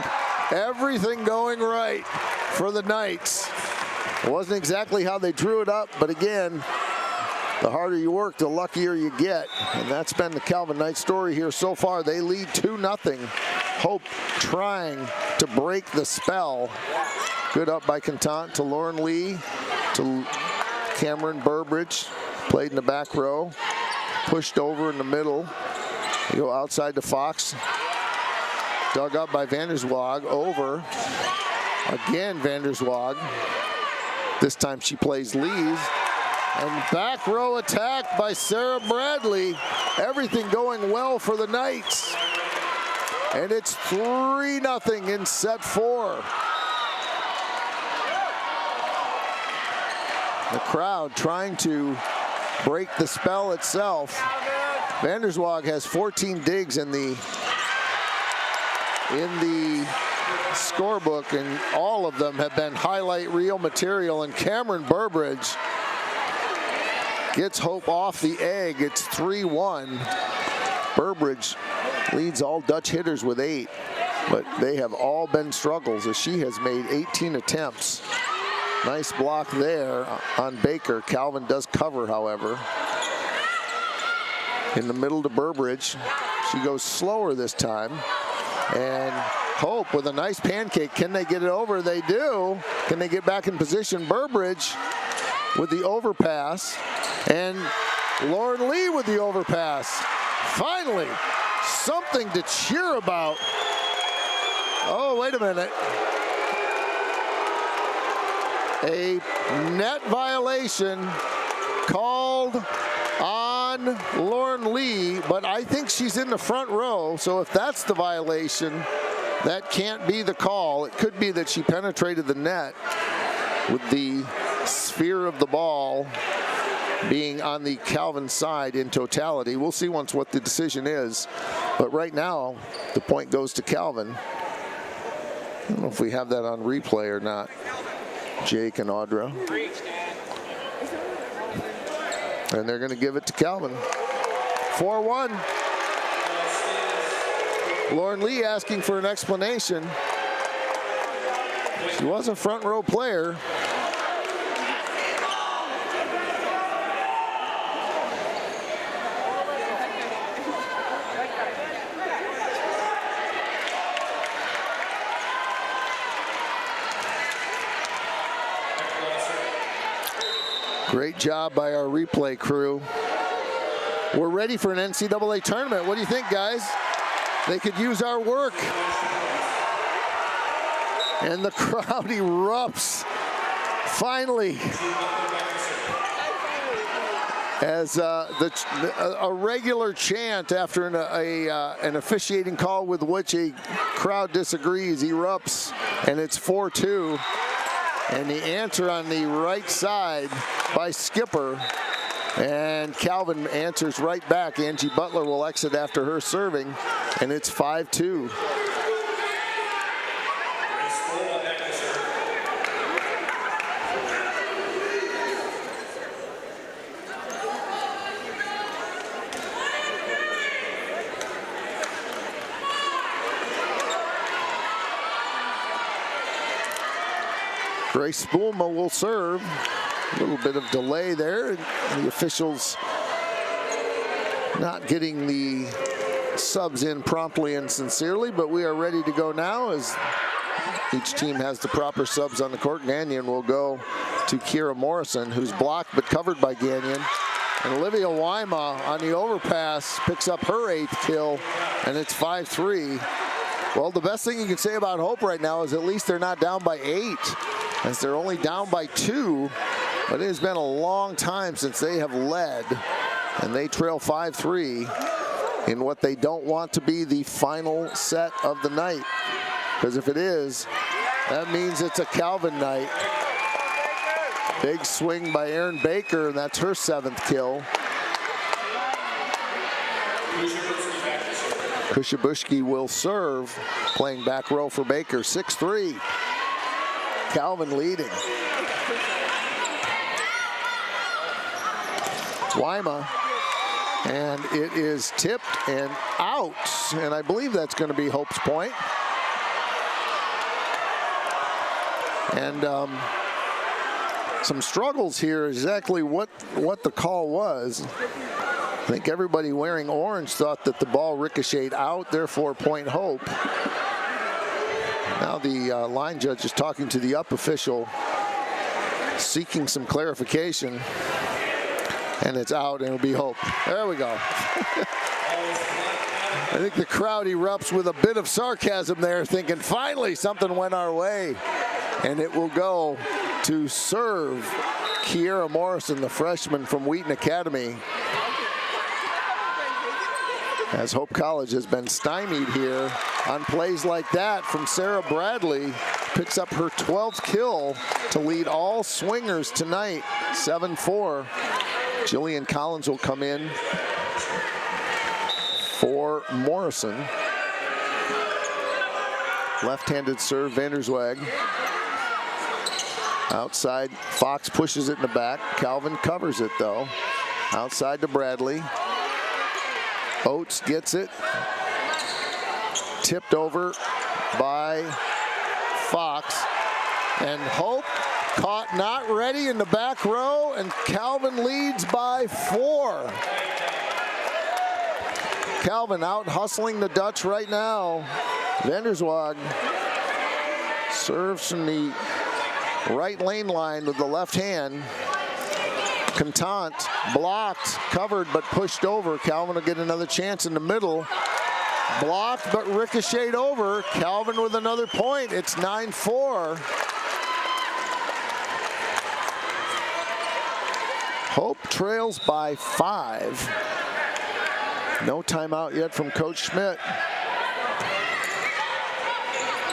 going right for the Knights. It wasn't exactly how they drew it up, but again, the harder you work, the luckier you get. And that's been the Calvin Knights story here so far. They lead 2-0. Hope trying to break the spell. Good up by Contant to Lauren Lee, to Cameron Burbridge. Played in the back row. Pushed over in the middle. You go outside to Fox. Dug up by Vanderswag. Over. Again, Vanderswag. This time she plays Lee's. And back row attack by Sarah Bradley. Everything going well for the Knights. And it's 3-0 in set 4. The crowd trying to break the spell itself. Vanderswag has 14 digs in the scorebook, and all of them have been highlight reel material. And Cameron Burbridge gets Hope off the egg. It's 3-1. Burbridge leads all Dutch hitters with 8, but they have all been struggles as she has made 18 attempts. Nice block there on Baker. Calvin does cover, however. In the middle to Burbridge. She goes slower this time. And Hope with a nice pancake. Can they get it over? They do. Can they get back in position? Burbridge with the overpass. And Lauren Lee with the overpass. Finally, something to cheer about. Oh, wait a minute. A net violation called on Lauren Lee, but I think she's in the front row, so if that's the violation, that can't be the call. It could be that she penetrated the net with the sphere of the ball being on the Calvin side in totality. We'll see once what the decision is, but right now the point goes to Calvin. I don't know if we have that on replay or not. Jake and Audra. And they're going to give it to Calvin. 4-1. Lauren Lee asking for an explanation. She was a front row player. Great job by our replay crew. We're ready for an NCAA tournament. What do you think, guys? They could use our work. And the crowd erupts. Finally. As a regular chant after an officiating call with which a crowd disagrees erupts, and it's 4-2. And the answer on the right side by Skipper And Calvin answers right back. Angie Butler will exit after her serving, and it's 5-2. Grace Spoolma will serve. A little bit of delay there. The officials not getting the subs in promptly and sincerely, but we are ready to go now as each team has the proper subs on the court. Gagnon will go to Kira Morrison, who's blocked but covered by Gagnon. And Olivia Wyma on the overpass picks up her 8th kill, and it's 5-3. Well, the best thing you can say about Hope right now is at least they're not down by 8, as they're only down by 2. But it has been a long time since they have led, and they trail 5-3 in what they don't want to be the final set of the night. Because if it is, that means it's a Calvin night. Big swing by Erin Baker, and that's her 7th kill. Kushabushki will serve, playing back row for Baker. 6-3. Calvin leading. Wyma, and it is tipped and out, and I believe that's going to be Hope's point. And some struggles here, exactly what the call was. I think everybody wearing orange thought that the ball ricocheted out, therefore point Hope. Now the line judge is talking to the up official, seeking some clarification. And it's out, and it'll be Hope. There we go. I think the crowd erupts with a bit of sarcasm there, thinking finally something went our way. And it will go to serve Kiera Morrison, the freshman from Wheaton Academy. As Hope College has been stymied here on plays like that from Sarah Bradley. Picks up her 12th kill to lead all swingers tonight, 7-4. Jillian Collins will come in for Morrison. Left-handed serve, Vanderswag. Outside, Fox pushes it in the back. Calvin covers it though. Outside to Bradley. Oates gets it. Tipped over by Fox. And Hope caught not ready in the back row, and Calvin leads by 4. Calvin out hustling the Dutch right now. Vanderswag serves from the right lane line with the left hand. Contant blocked, covered, but pushed over. Calvin will get another chance in the middle. Blocked, but ricocheted over. Calvin with another point. It's 9-4. Hope trails by 5. No timeout yet from Coach Schmidt.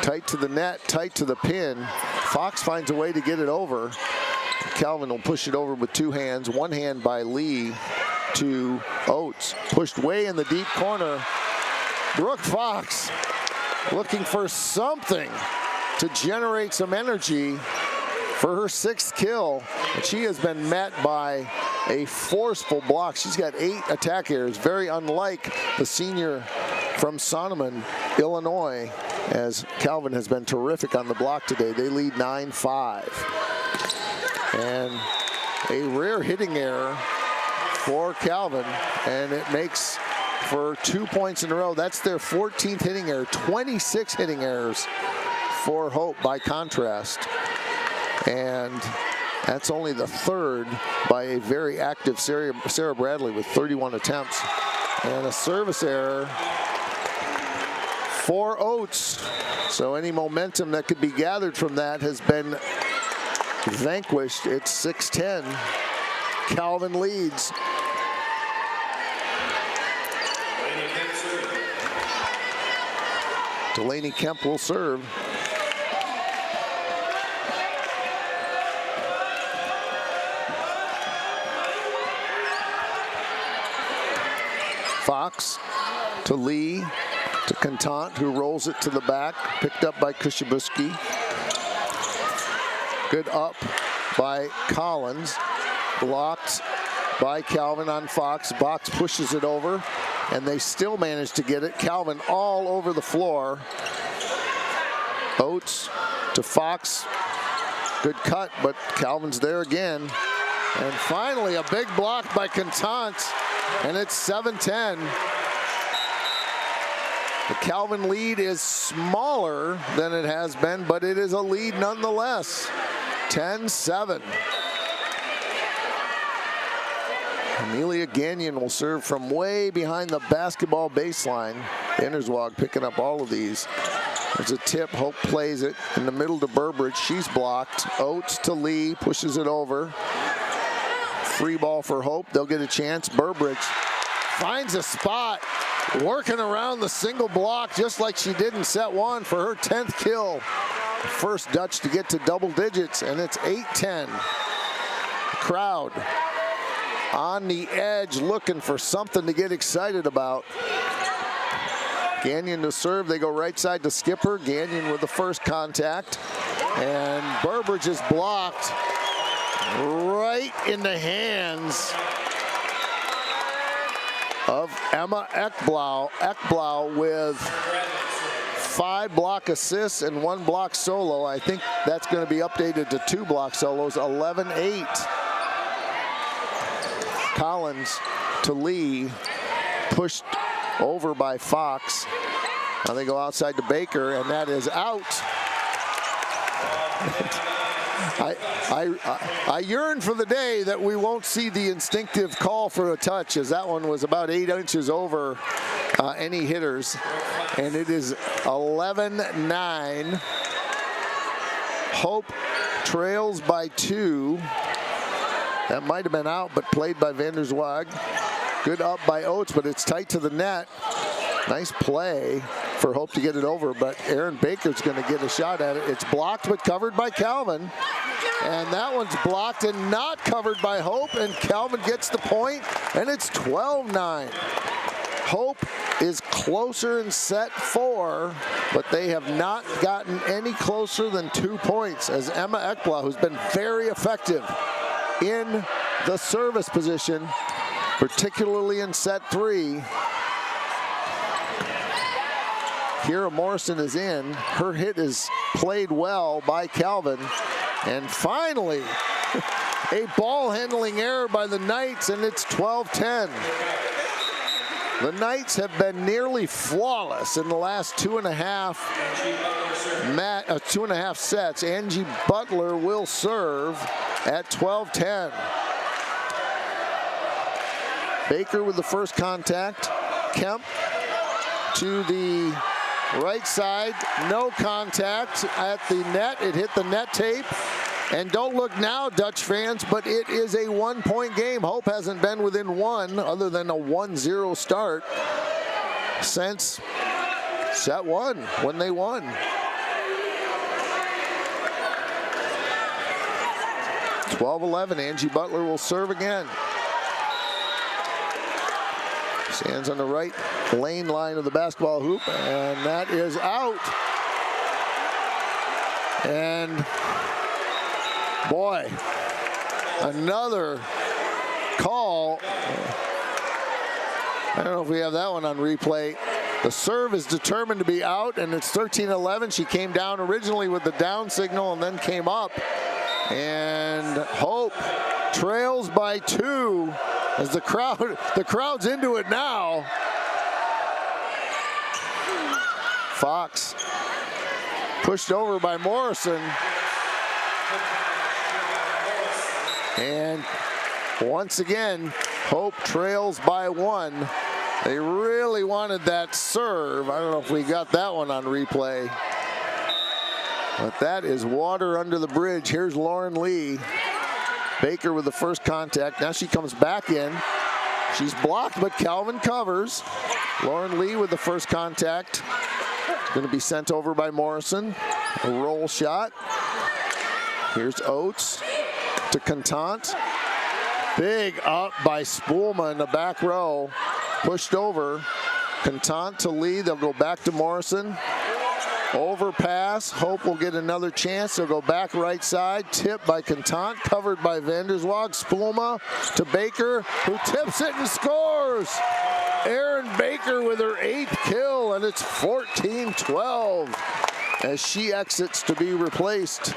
Tight to the net, tight to the pin. Fox finds a way to get it over. Calvin will push it over with 2 hands. 1 hand by Lee to Oates. Pushed way in the deep corner. Brooke Fox looking for something to generate some energy for her 6th kill. And she has been met by a forceful block. She's got 8 attack errors, very unlike the senior from Sonneman, Illinois, as Calvin has been terrific on the block today. They lead 9-5. And a rare hitting error for Calvin, and it makes for 2 points in a row. That's their 14th hitting error, 26 hitting errors for Hope by contrast. And that's only the 3rd by a very active Sarah Bradley with 31 attempts. And a service error for Oates. So any momentum that could be gathered from that has been vanquished. It's 6-10. Calvin leads. Delaney Kemp will serve. Fox to Lee to Contant, who rolls it to the back, picked up by Kushabuski. Good up by Collins, blocked by Calvin on Fox. Fox pushes it over, and they still manage to get it. Calvin all over the floor. Oates to Fox. Good cut, but Calvin's there again. And finally, a big block by Contant, and it's 7-10. The Calvin lead is smaller than it has been, but it is a lead nonetheless. 10-7. Amelia Gagnon will serve from way behind the basketball baseline. Vanderswag picking up all of these. There's a tip. Hope plays it in the middle to Burbridge. She's blocked. Oates to Lee, pushes it over. Free ball for Hope. They'll get a chance. Burbridge finds a spot, working around the single block just like she did in set one for her 10th kill. First Dutch to get to double digits, and it's 8-10. Crowd on the edge looking for something to get excited about. Gagnon to serve. They go right side to Skipper. Gagnon with the first contact. And Burbridge is blocked right in the hands of Emma Ekblau. Ekblau with 5 block assists and 1 block solo. I think that's going to be updated to 2 block solos. 11-8. Collins to Lee, pushed over by Fox. Now they go outside to Baker, and that is out. I yearn for the day that we won't see the instinctive call for a touch, as that one was about 8 inches over any hitters. And it is 11-9. Hope trails by 2. That might have been out, but played by Vanderswag. Good up by Oates, but it's tight to the net. Nice play for Hope to get it over, but Aaron Baker's going to get a shot at it. It's blocked but covered by Calvin. And that one's blocked and not covered by Hope, and Calvin gets the point, and it's 12-9. Hope is closer in set 4, but they have not gotten any closer than 2 points, as Emma Ekblau, who's been very effective in the service position, particularly in set 3. Kira Morrison is in. Her hit is played well by Calvin. And finally, a ball handling error by the Knights, and it's 12-10. The Knights have been nearly flawless in the last 2.5 sets. Angie Butler will serve at 12-10. Baker with the first contact. Kemp to the right side, no contact at the net. It hit the net tape. And don't look now, Dutch fans, but it is a 1-point game. Hope hasn't been within 1 other than a 1-0 start since set 1 when they won. (12-11). Angie Butler will serve again. Stands on the right lane line of the basketball hoop, and that is out. And boy, another call. I don't know if we have that one on replay. The serve is determined to be out, and it's 13-11. She came down originally with the down signal and then came up. And Hope trails by 2 as the crowd's into it now. Fox pushed over by Morrison. And once again, Hope trails by 1. They really wanted that serve. I don't know if we got that one on replay. But that is water under the bridge. Here's Lauren Lee. Baker with the first contact. Now she comes back in. She's blocked, but Calvin covers. Lauren Lee with the first contact. Going to be sent over by Morrison. A roll shot. Here's Oates to Contant. Big up by Spoolman in the back row. Pushed over. Contant to lead. They'll go back to Morrison. Overpass. Hope will get another chance. They'll go back right side. Tipped by Contant. Covered by Vanderswag. Spluma to Baker, who tips it and scores. Erin Baker with her 8th kill, and it's 14-12 as she exits to be replaced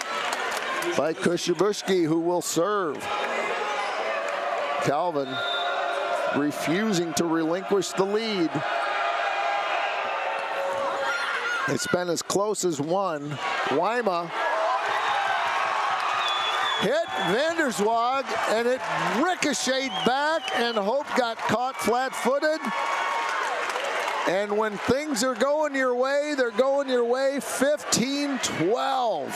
by Kushabushki, who will serve. Calvin refusing to relinquish the lead. It's been as close as one. Wyma hit Vanderswag, and it ricocheted back, and Hope got caught flat-footed. And when things are going your way, they're going your way. 15-12.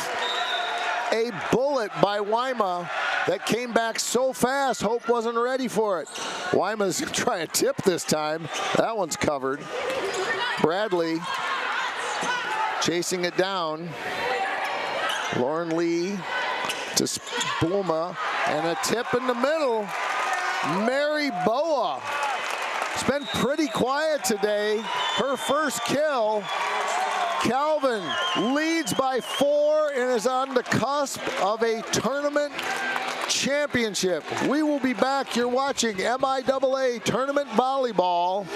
A bullet by Wyma that came back so fast, Hope wasn't ready for it. Wyma's gonna try a tip this time. That one's covered. Bradley chasing it down. Lauren Lee to Spluma, and a tip in the middle. Mary Boa. It's been pretty quiet today. Her first kill. Calvin leads by 4 and is on the cusp of a tournament championship. We will be back. You're watching MIAA Tournament Volleyball,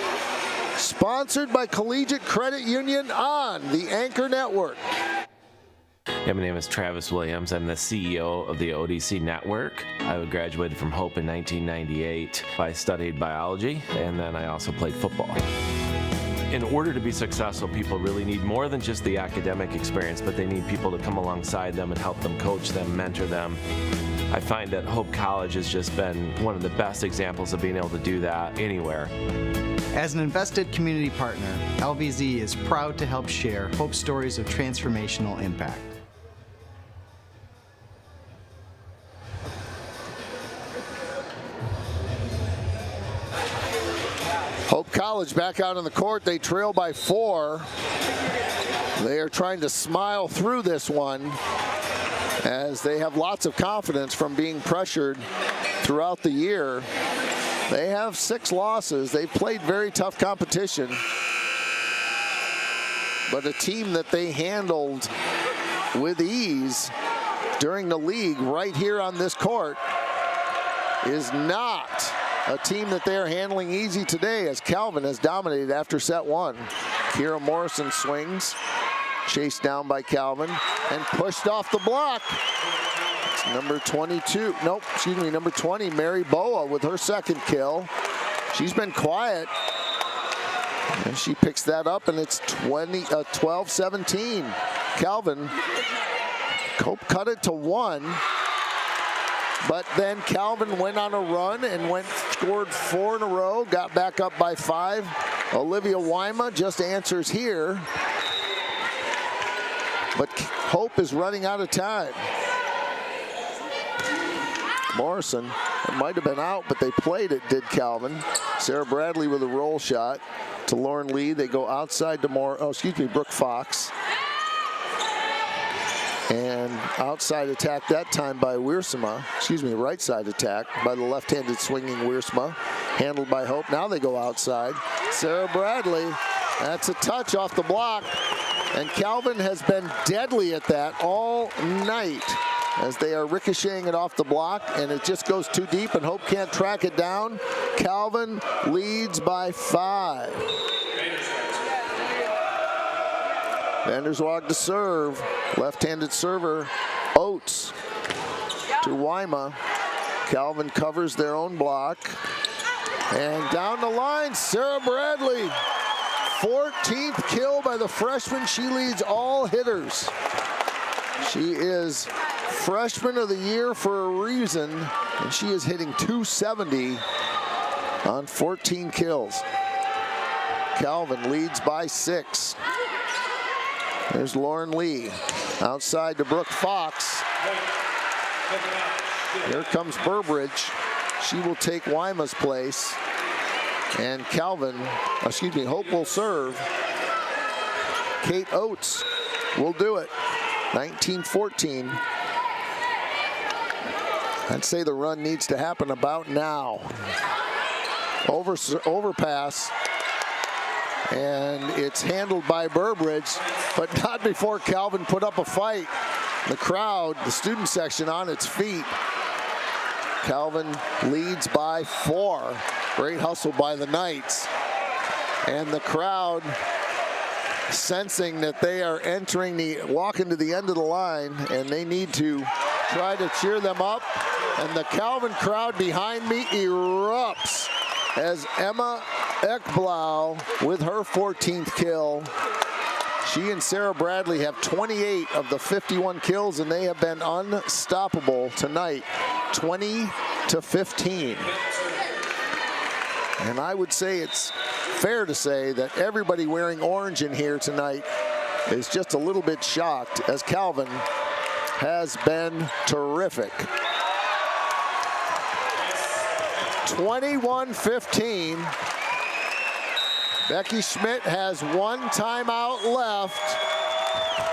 sponsored by Collegiate Credit Union on the Anchor Network. Yeah, my name is Travis Williams. I'm the CEO of the ODC Network. I graduated from Hope in 1998. I studied biology, and then I also played football. In order to be successful, people really need more than just the academic experience, but they need people to come alongside them and help them, coach them, mentor them. I find that Hope College has just been one of the best examples of being able to do that anywhere. As an invested community partner, LVZ is proud to help share Hope stories of transformational impact. Hope College back out on the court. They trail by 4. They are trying to smile through this one as they have lots of confidence from being pressured throughout the year. They have 6 losses. They've played very tough competition, but a team that they handled with ease during the league right here on this court is not a team that they are handling easy today, as Calvin has dominated after set 1. Kira Morrison swings, chased down by Calvin, and pushed off the block. It's number 20, Mary Boa with her 2nd kill. She's been quiet, and she picks that up, and it's 12-17. Calvin, Hope cut it to 1. But then Calvin went on a run and scored 4 in a row, got back up by 5. Olivia Wyma just answers here. But Hope is running out of time. Morrison, it might have been out, but they played it, did Calvin. Sarah Bradley with a roll shot to Lauren Lee. They go outside to Brooke Fox. And outside attack that time by Wiersma. Right side attack by the left-handed swinging Wiersma. Handled by Hope. Now they go outside. Sarah Bradley. That's a touch off the block. And Calvin has been deadly at that all night as they are ricocheting it off the block, and it just goes too deep, and Hope can't track it down. Calvin leads by 5. Vanderswag to serve. Left-handed server, Oates to Wyma. Calvin covers their own block. And down the line, Sarah Bradley. 14th kill by the freshman. She leads all hitters. She is freshman of the year for a reason, and she is hitting 270 on 14 kills. Calvin leads by 6. There's Lauren Lee. Outside to Brooke Fox. Here comes Burbridge. She will take Wyma's place. And Hope will serve. Kate Oates will do it. 19-14. I'd say the run needs to happen about now. overpass. And it's handled by Burbridge, but not before Calvin put up a fight. The crowd, the student section on its feet. Calvin leads by 4. Great hustle by the Knights. And the crowd, sensing that they are walking to the end of the line, and they need to try to cheer them up. And the Calvin crowd behind me erupts as Emma Ekblau with her 14th kill. She and Sarah Bradley have 28 of the 51 kills, and they have been unstoppable tonight, 20-15. And I would say it's fair to say that everybody wearing orange in here tonight is just a little bit shocked, as Calvin has been terrific. 21-15. Becky Schmidt has 1 timeout left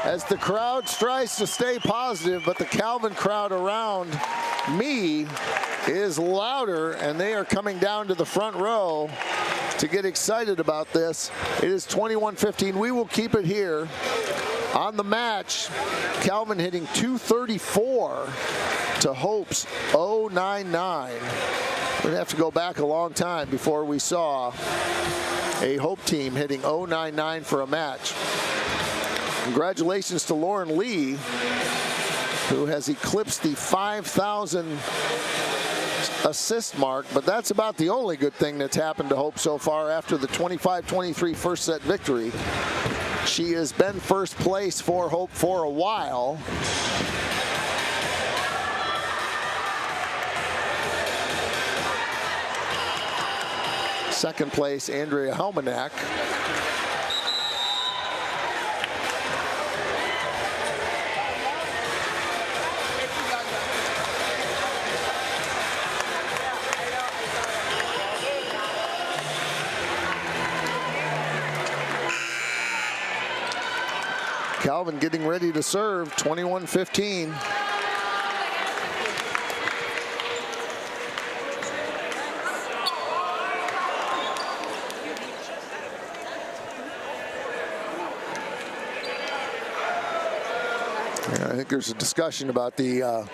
as the crowd tries to stay positive, but the Calvin crowd around me is louder, and they are coming down to the front row to get excited about this. It is 21-15. We will keep it here. On the match, Calvin hitting 234 to Hope's 099. We're gonna have to go back a long time before we saw a Hope team hitting 099 for a match. Congratulations to Lauren Lee, who has eclipsed the 5,000 assist mark, but that's about the only good thing that's happened to Hope so far after the 25-23 first set victory. She has been first place for Hope for a while. Second place, Andrea Helmanak. Calvin getting ready to serve, 21-15. I think there's a discussion about the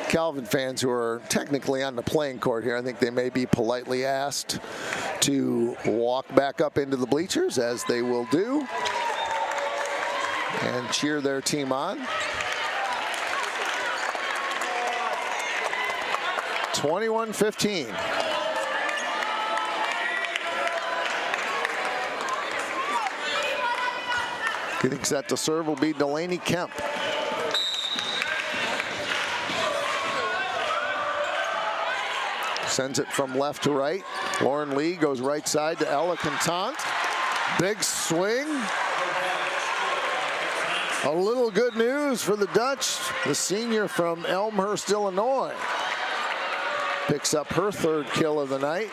Calvin fans who are technically on the playing court here. I think they may be politely asked to walk back up into the bleachers, as they will do, and cheer their team on. 21-15. Getting set to serve will be Delaney Kemp. Sends it from left to right. Lauren Lee goes right side to Ella Contant. Big swing. A little good news for the Dutch. The senior from Elmhurst, Illinois, picks up her 3rd kill of the night.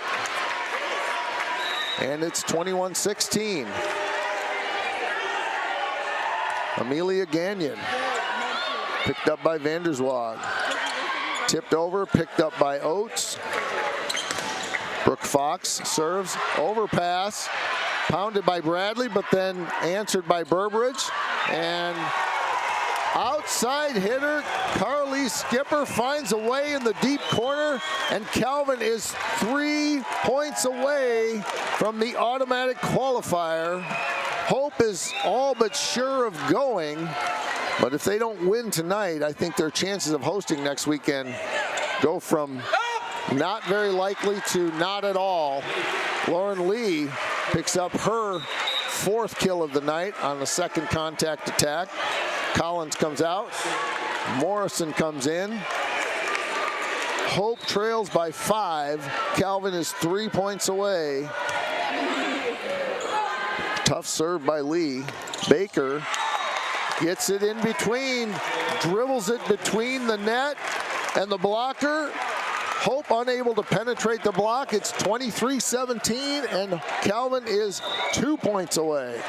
And it's 21-16. Amelia Gagnon, picked up by Vanderswag. Tipped over, picked up by Oates. Brooke Fox serves, overpass, pounded by Bradley, but then answered by Burbridge. And outside hitter Carly Skipper finds a way in the deep corner, and Calvin is 3 points away from the automatic qualifier. Hope is all but sure of going, but if they don't win tonight, I think their chances of hosting next weekend go from not very likely to not at all. Lauren Lee picks up her 4th kill of the night on the 2nd contact attack. Collins comes out. Morrison comes in. Hope trails by 5. Calvin is 3 points away. Tough serve by Lee. Baker gets it in between, dribbles it between the net and the blocker. Hope unable to penetrate the block. It's 23-17, and Calvin is 2 points away.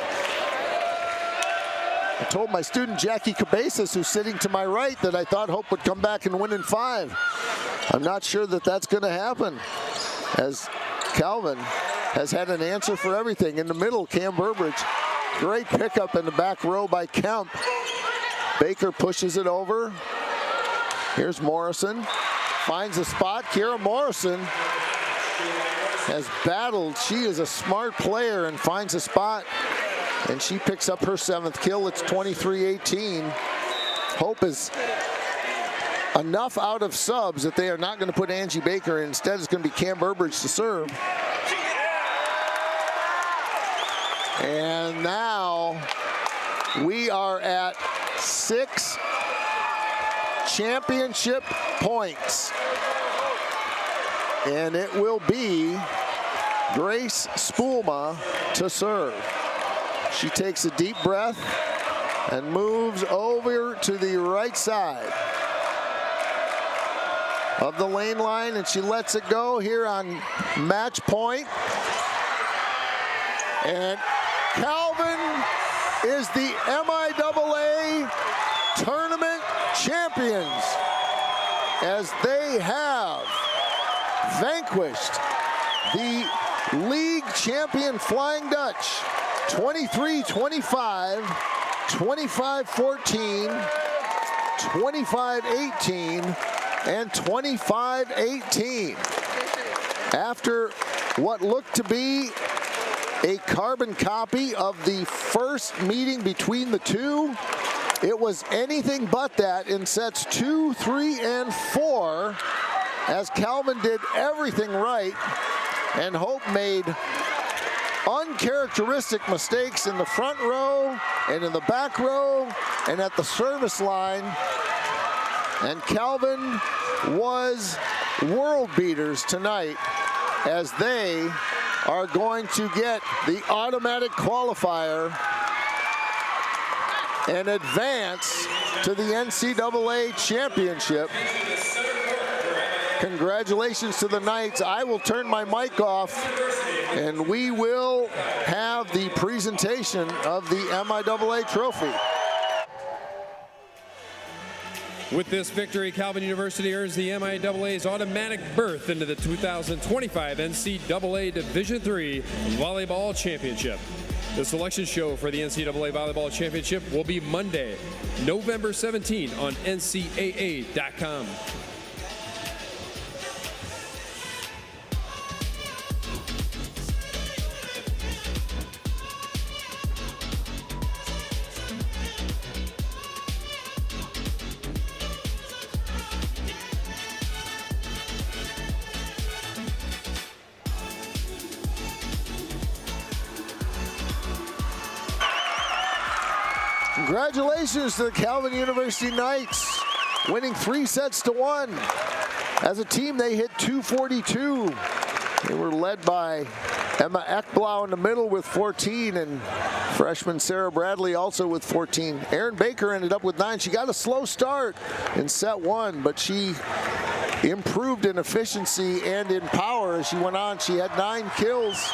I told my student Jackie Cabezas, who's sitting to my right, that I thought Hope would come back and win in 5. I'm not sure that that's going to happen, as Calvin has had an answer for everything. In the middle, Cam Burbridge. Great pickup in the back row by Kemp. Baker pushes it over. Here's Morrison. Finds a spot. Kira Morrison has battled. She is a smart player and finds a spot. And she picks up her 7th kill. It's 23-18. Hope is enough out of subs that they are not going to put Angie Baker in. Instead, it's going to be Cam Burbridge to serve. And now we are at 6 championship points. And it will be Grace Spoolma to serve. She takes a deep breath and moves over to the right side of the lane line, and she lets it go here on match point. And Calvin is the MIAA tournament champions as they have vanquished the league champion Flying Dutch 23-25, 25-14, 25-18, and 25-18. After what looked to be a carbon copy of the first meeting between the two, it was anything but that in sets 2, 3, and 4, as Calvin did everything right and Hope made uncharacteristic mistakes in the front row and in the back row and at the service line. And Calvin was world beaters tonight as they are going to get the automatic qualifier and advance to the NCAA championship. Congratulations to the Knights. I will turn my mic off and we will have the presentation of the MIAA trophy. With this victory, Calvin University earns the MIAA's automatic berth into the 2025 NCAA Division III Volleyball Championship. The selection show for the NCAA Volleyball Championship will be Monday, November 17 on NCAA.com. Congratulations to the Calvin University Knights, winning 3-1. As a team, they hit 242. They were led by Emma Ekblau in the middle with 14, and freshman Sarah Bradley also with 14. Erin Baker ended up with 9. She got a slow start in set 1, but she improved in efficiency and in power as she went on. She had 9 kills.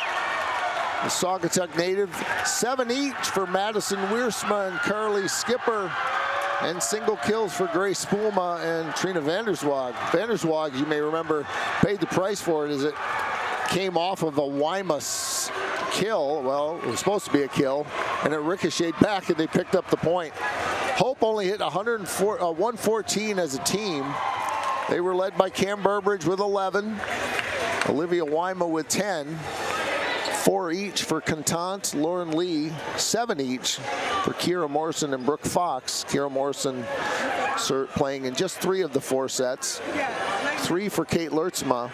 The Saugatuck native, 7 each for Madison Wiersma and Carly Skipper, and single kills for Grace Spoolma and Trina Vanderswag. Vanderswag, you may remember, paid the price for it as it came off of a Wymas kill. Well, it was supposed to be a kill, and it ricocheted back, and they picked up the point. Hope only hit 114 as a team. They were led by Cam Burbridge with 11, Olivia Wyma with 10, 4 each for Contant, Lauren Lee, 7 each for Kira Morrison and Brooke Fox. Kira Morrison playing in just 3 of the 4 sets, 3 for Kate Lertzma.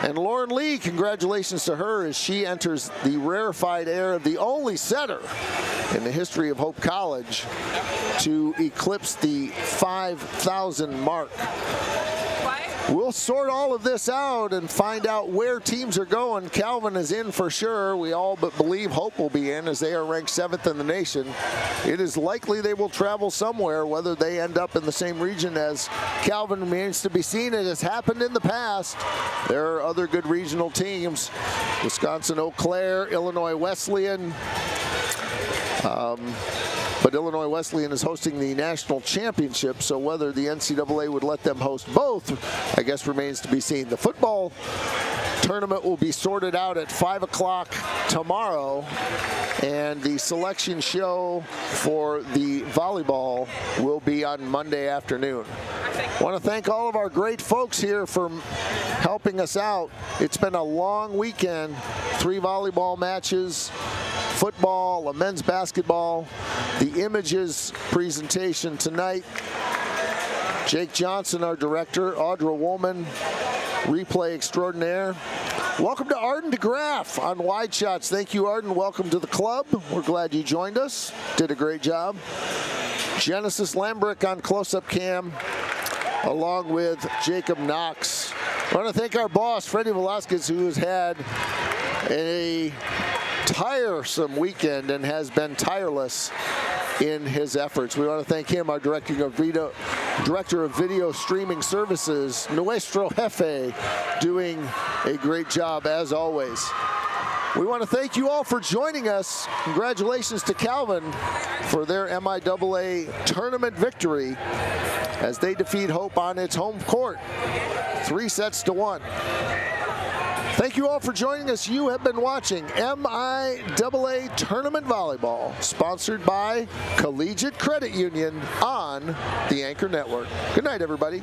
And Lauren Lee, congratulations to her as she enters the rarefied air of the only setter in the history of Hope College to eclipse the 5,000 mark. We'll sort all of this out and find out where teams are going. Calvin is in for sure. We all but believe Hope will be in as they are ranked 7th in the nation. It is likely they will travel somewhere. Whether they end up in the same region as Calvin remains to be seen. It has happened in the past. There are other good regional teams. Wisconsin Eau Claire, Illinois Wesleyan. But Illinois Wesleyan is hosting the national championship, so whether the NCAA would let them host both, I guess remains to be seen. The football tournament will be sorted out at 5 o'clock tomorrow, and the selection show for the volleyball will be on Monday afternoon. I want to thank all of our great folks here for helping us out. It's been a long weekend, 3 volleyball matches, football, a men's basketball, the images presentation tonight. Jake Johnson, our director, Audra Woolman, replay extraordinaire. Welcome to Arden DeGraff on Wide Shots. Thank you, Arden. Welcome to the club. We're glad you joined us. Did a great job. Genesis Lambrick on close-up cam, along with Jacob Knox. I want to thank our boss, Freddie Velasquez, who has had a tiresome weekend and has been tireless in his efforts. We want to thank him, our Director of Video Streaming Services, Nuestro Jefe, doing a great job as always. We want to thank you all for joining us. Congratulations to Calvin for their MIAA tournament victory as they defeat Hope on its home court, 3-1. Thank you all for joining us. You have been watching MIAA Tournament Volleyball, sponsored by Collegiate Credit Union on the Anchor Network. Good night, everybody.